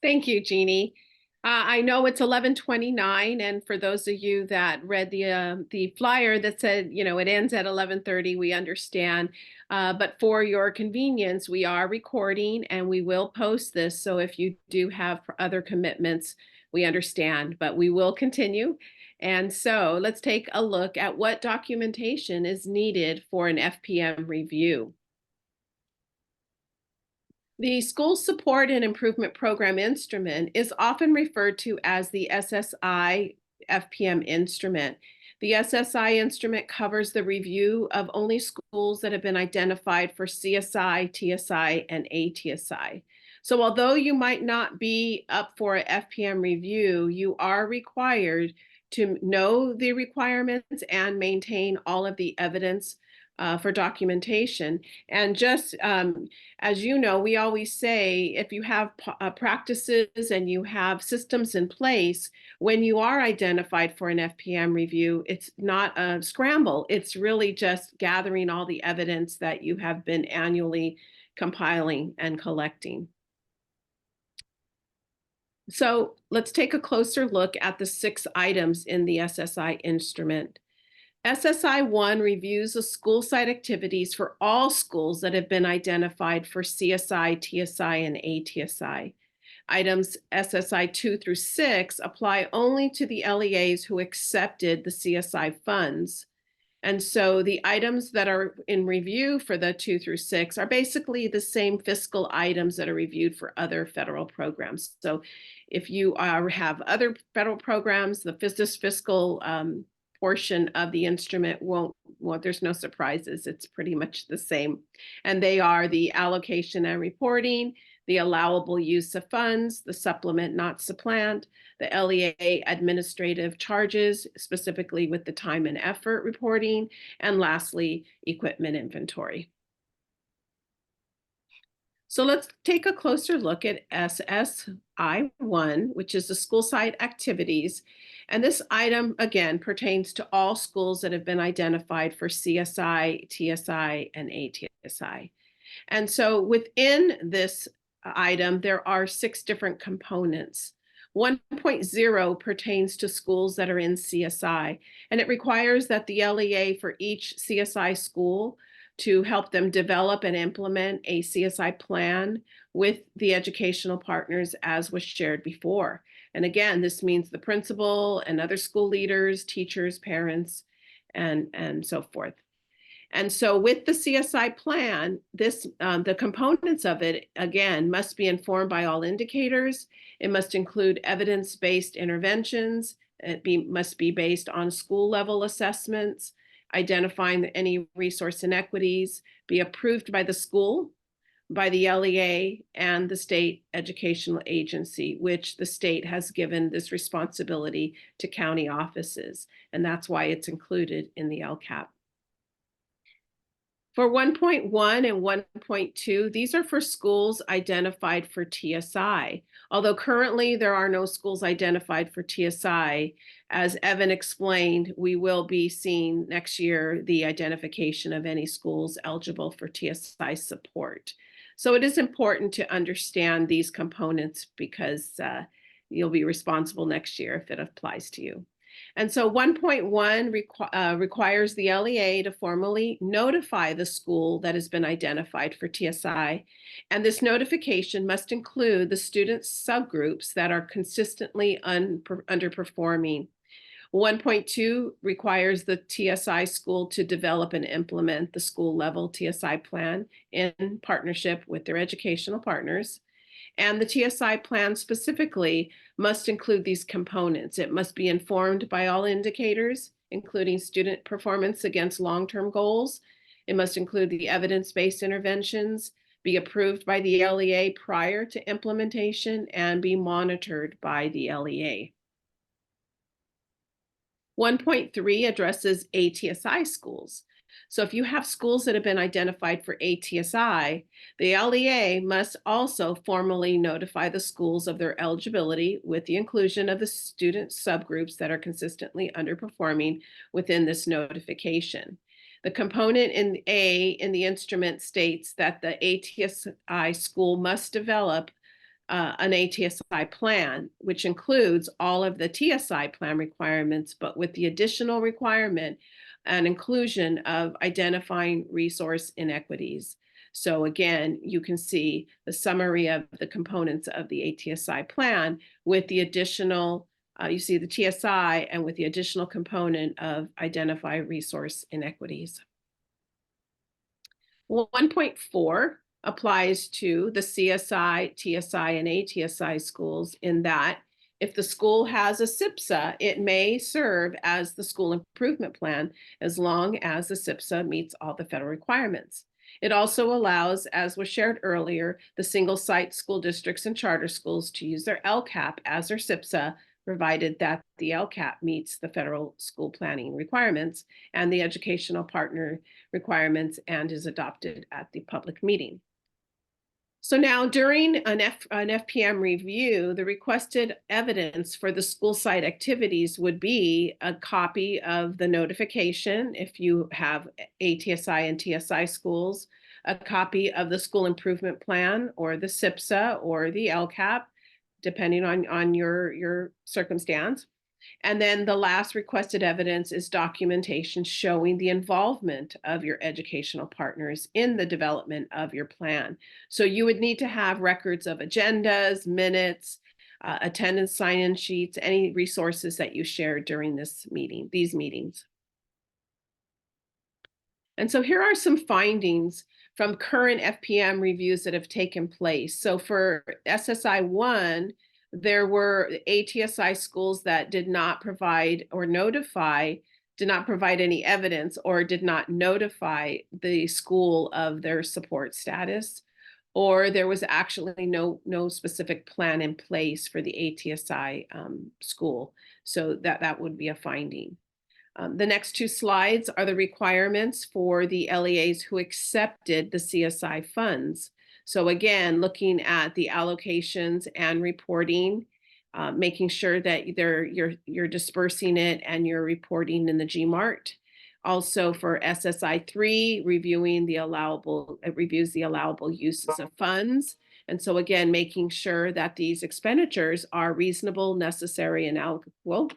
Thank you, Jeannie. I know it's 11:29, and for those of you that read the flyer that said, it ends at 11:30, we understand. But for your convenience, we are recording and we will post this. So if you do have other commitments, we understand, but we will continue. And so let's take a look at what documentation is needed for an FPM review. The School Support and Improvement Program Instrument is often referred to as the SSI FPM instrument. The SSI instrument covers the review of only schools that have been identified for CSI, TSI, and ATSI. So although you might not be up for an FPM review, you are required to know the requirements and maintain all of the evidence for documentation. And just as you know, we always say if you have practices and you have systems in place, when you are identified for an FPM review, it's not a scramble. It's really just gathering all the evidence that you have been annually compiling and collecting. So let's take a closer look at the 6 items in the SSI instrument. SSI 1 reviews the school site activities for all schools that have been identified for CSI, TSI, and ATSI. Items SSI 2 through 6 apply only to the LEAs who accepted the CSI funds. And so the items that are in review for the 2 through 6 are basically the same fiscal items that are reviewed for other federal programs. So if you have other federal programs, this fiscal portion of the instrument there's no surprises. It's pretty much the same. And they are the allocation and reporting, the allowable use of funds, the supplement not supplant, the LEA administrative charges, specifically with the time and effort reporting, and lastly, equipment inventory. So let's take a closer look at SSI 1, which is the school site activities. And this item, again, pertains to all schools that have been identified for CSI, TSI, and ATSI. And so within this item, there are 6 different components. 1.0 pertains to schools that are in CSI, and it requires that the LEA for each CSI school to help them develop and implement a CSI plan with the educational partners as was shared before. And again, this means the principal and other school leaders, teachers, parents, and so forth. And so with the CSI plan, the components of it, again, must be informed by all indicators. It must include evidence-based interventions. Must be based on school level assessments, identifying any resource inequities, be approved by the school, by the LEA, and the state educational agency, which the state has given this responsibility to county offices. And that's why it's included in the LCAP. For 1.1 and 1.2, these are for schools identified for TSI. Although currently there are no schools identified for TSI, as Evan explained, we will be seeing next year the identification of any schools eligible for TSI support. So it is important to understand these components because you'll be responsible next year if it applies to you. And so 1.1 requires the LEA to formally notify the school that has been identified for TSI. And this notification must include the student subgroups that are consistently underperforming. 1.2 requires the TSI school to develop and implement the school level TSI plan in partnership with their educational partners. And the TSI plan specifically must include these components. It must be informed by all indicators, including student performance against long-term goals. It must include the evidence-based interventions, be approved by the LEA prior to implementation, and be monitored by the LEA. 1.3 addresses ATSI schools. So if you have schools that have been identified for ATSI, the LEA must also formally notify the schools of their eligibility with the inclusion of the student subgroups that are consistently underperforming within this notification. The component in A in the instrument states that the ATSI school must develop an ATSI plan, which includes all of the TSI plan requirements, but with the additional requirement and inclusion of identifying resource inequities. So again, you can see the summary of the components of the ATSI plan with the additional, you see the TSI and with the additional component of identify resource inequities. 1.4 applies to the CSI, TSI, and ATSI schools in that if the school has a SIPSA, it may serve as the school improvement plan as long as the SIPSA meets all the federal requirements. It also allows, as was shared earlier, the single site school districts and charter schools to use their LCAP as their SIPSA, provided that the LCAP meets the federal school planning requirements and the educational partner requirements and is adopted at the public meeting. So now during an FPM review, the requested evidence for the school site activities would be a copy of the notification if you have ATSI and TSI schools, a copy of the school improvement plan or the SIPSA or the LCAP, depending on your circumstance. And then the last requested evidence is documentation showing the involvement of your educational partners in the development of your plan. So you would need to have records of agendas, minutes, attendance sign-in sheets, any resources that you shared during these meetings. And so here are some findings from current FPM reviews that have taken place. So for SSI 1, there were ATSI schools that did not provide any evidence or did not notify the school of their support status, or there was actually no specific plan in place for the ATSI school. So that would be a finding. The next two slides are the requirements for the LEAs who accepted the CSI funds. So again, looking at the allocations and reporting, making sure that you're dispersing it and you're reporting in the GMART. Also for SSI 3, reviews the allowable uses of funds. And so again, making sure that these expenditures are reasonable, necessary, and allocable.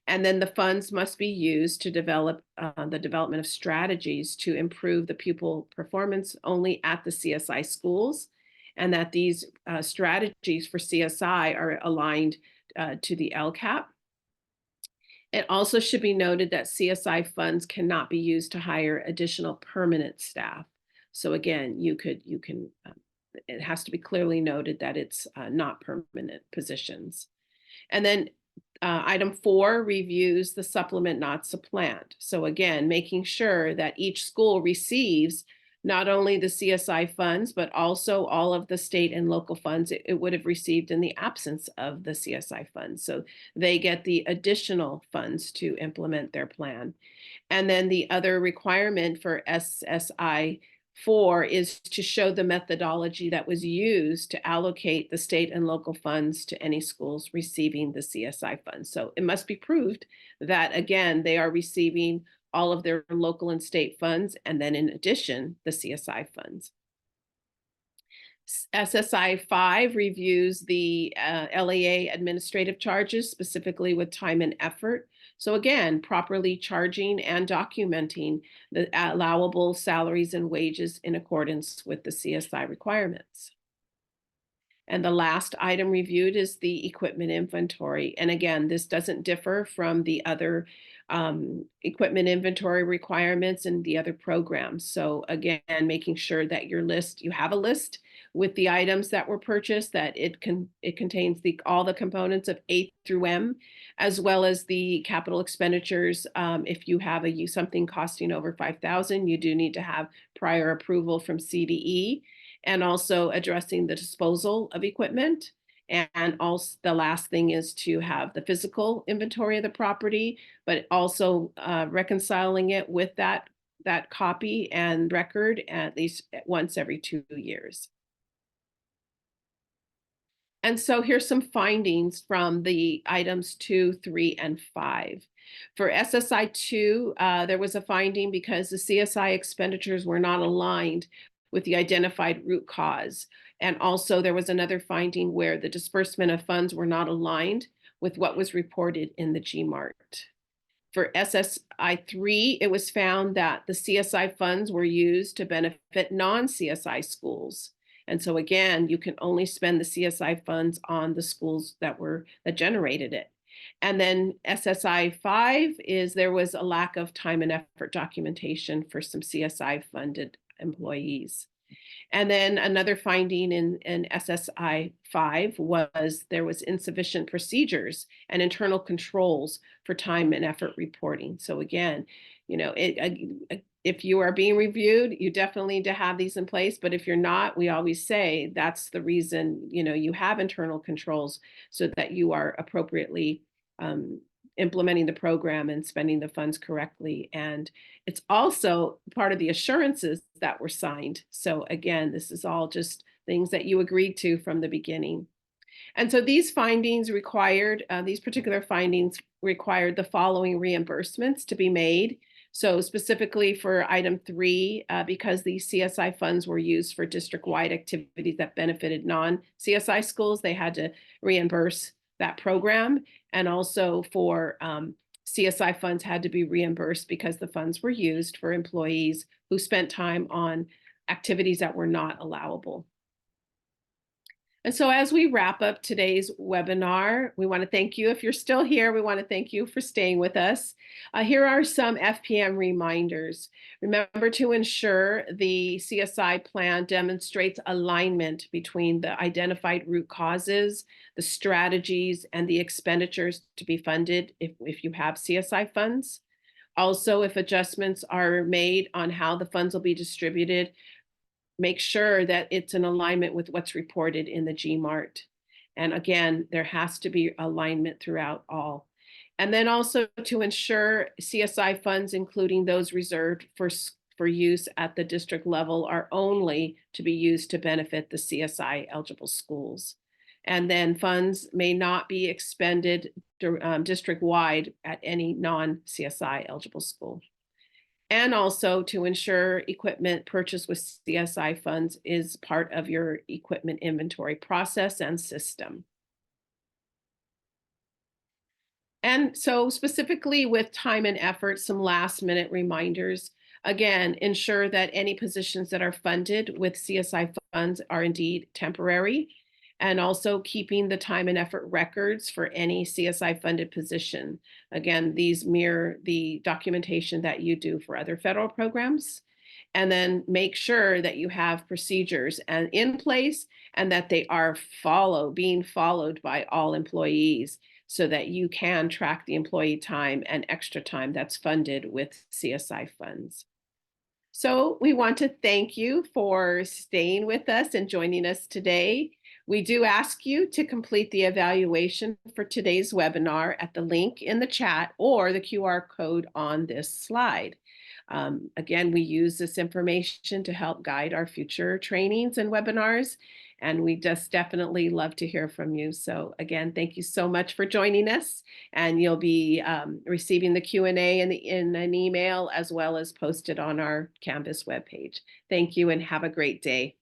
And then the funds must be used to develop the development of strategies to improve the pupil performance only at the CSI schools, and that these strategies for CSI are aligned to the LCAP. It also should be noted that CSI funds cannot be used to hire additional permanent staff. So again, it has to be clearly noted that it's not permanent positions. And then item 4 reviews the supplement not supplant. So again, making sure that each school receives not only the CSI funds, but also all of the state and local funds it would have received in the absence of the CSI funds. So they get the additional funds to implement their plan. And then the other requirement for SSI 4 is to show the methodology that was used to allocate the state and local funds to any schools receiving the CSI funds. So it must be proved that, again, they are receiving all of their local and state funds, and then in addition, the CSI funds. SSI 5 reviews the LEA administrative charges, specifically with time and effort. So again, properly charging and documenting the allowable salaries and wages in accordance with the CSI requirements. And the last item reviewed is the equipment inventory. And again, this doesn't differ from the other equipment inventory requirements and the other programs. So again, making sure that you have a list with the items that were purchased, that it contains all the components of A through M, as well as the capital expenditures. If you have something costing over $5,000, you do need to have prior approval from CDE, and also addressing the disposal of equipment. And also the last thing is to have the physical inventory of the property, but also reconciling it with that copy and record at least once every 2 years. And so here's some findings from the items 2, 3, and 5. For SSI 2, there was a finding because the CSI expenditures were not aligned with the identified root cause. And also there was another finding where the disbursement of funds were not aligned with what was reported in the GMART. For SSI 3, it was found that the CSI funds were used to benefit non-CSI schools. And so again, you can only spend the CSI funds on the schools that generated it. And then SSI 5 is there was a lack of time and effort documentation for some CSI funded employees. And then another finding in SSI 5 was there was insufficient procedures and internal controls for time and effort reporting. So again, if you are being reviewed, you definitely need to have these in place. But if you're not, we always say that's the reason, you have internal controls so that you are appropriately implementing the program and spending the funds correctly. And it's also part of the assurances that were signed. So again, this is all just things that you agreed to from the beginning. And so these particular findings required the following reimbursements to be made. So specifically for item 3, because the CSI funds were used for district-wide activities that benefited non-CSI schools, they had to reimburse that program. And also for CSI funds had to be reimbursed because the funds were used for employees who spent time on activities that were not allowable. And so as we wrap up today's webinar, we want to thank you. If you're still here, we want to thank you for staying with us. Here are some FPM reminders. Remember to ensure the CSI plan demonstrates alignment between the identified root causes, the strategies, and the expenditures to be funded if you have CSI funds. Also, if adjustments are made on how the funds will be distributed, make sure that it's in alignment with what's reported in the GMART. And again, there has to be alignment throughout all. And then also to ensure CSI funds, including those reserved for use at the district level, are only to be used to benefit the CSI eligible schools. And then funds may not be expended district-wide at any non-CSI eligible school. And also to ensure equipment purchased with CSI funds is part of your equipment inventory process and system. And so specifically with time and effort, some last minute reminders. Again, ensure that any positions that are funded with CSI funds are indeed temporary, and also keeping the time and effort records for any CSI funded position. Again, these mirror the documentation that you do for other federal programs. And then make sure that you have procedures and in place and that they are being followed by all employees so that you can track the employee time and extra time that's funded with CSI funds. So we want to thank you for staying with us and joining us today. We do ask you to complete the evaluation for today's webinar at the link in the chat or the QR code on this slide. Again, we use this information to help guide our future trainings and webinars, and we just definitely love to hear from you. So again, thank you so much for joining us, and you'll be receiving the Q&A in an email as well as posted on our Canvas webpage. Thank you and have a great day.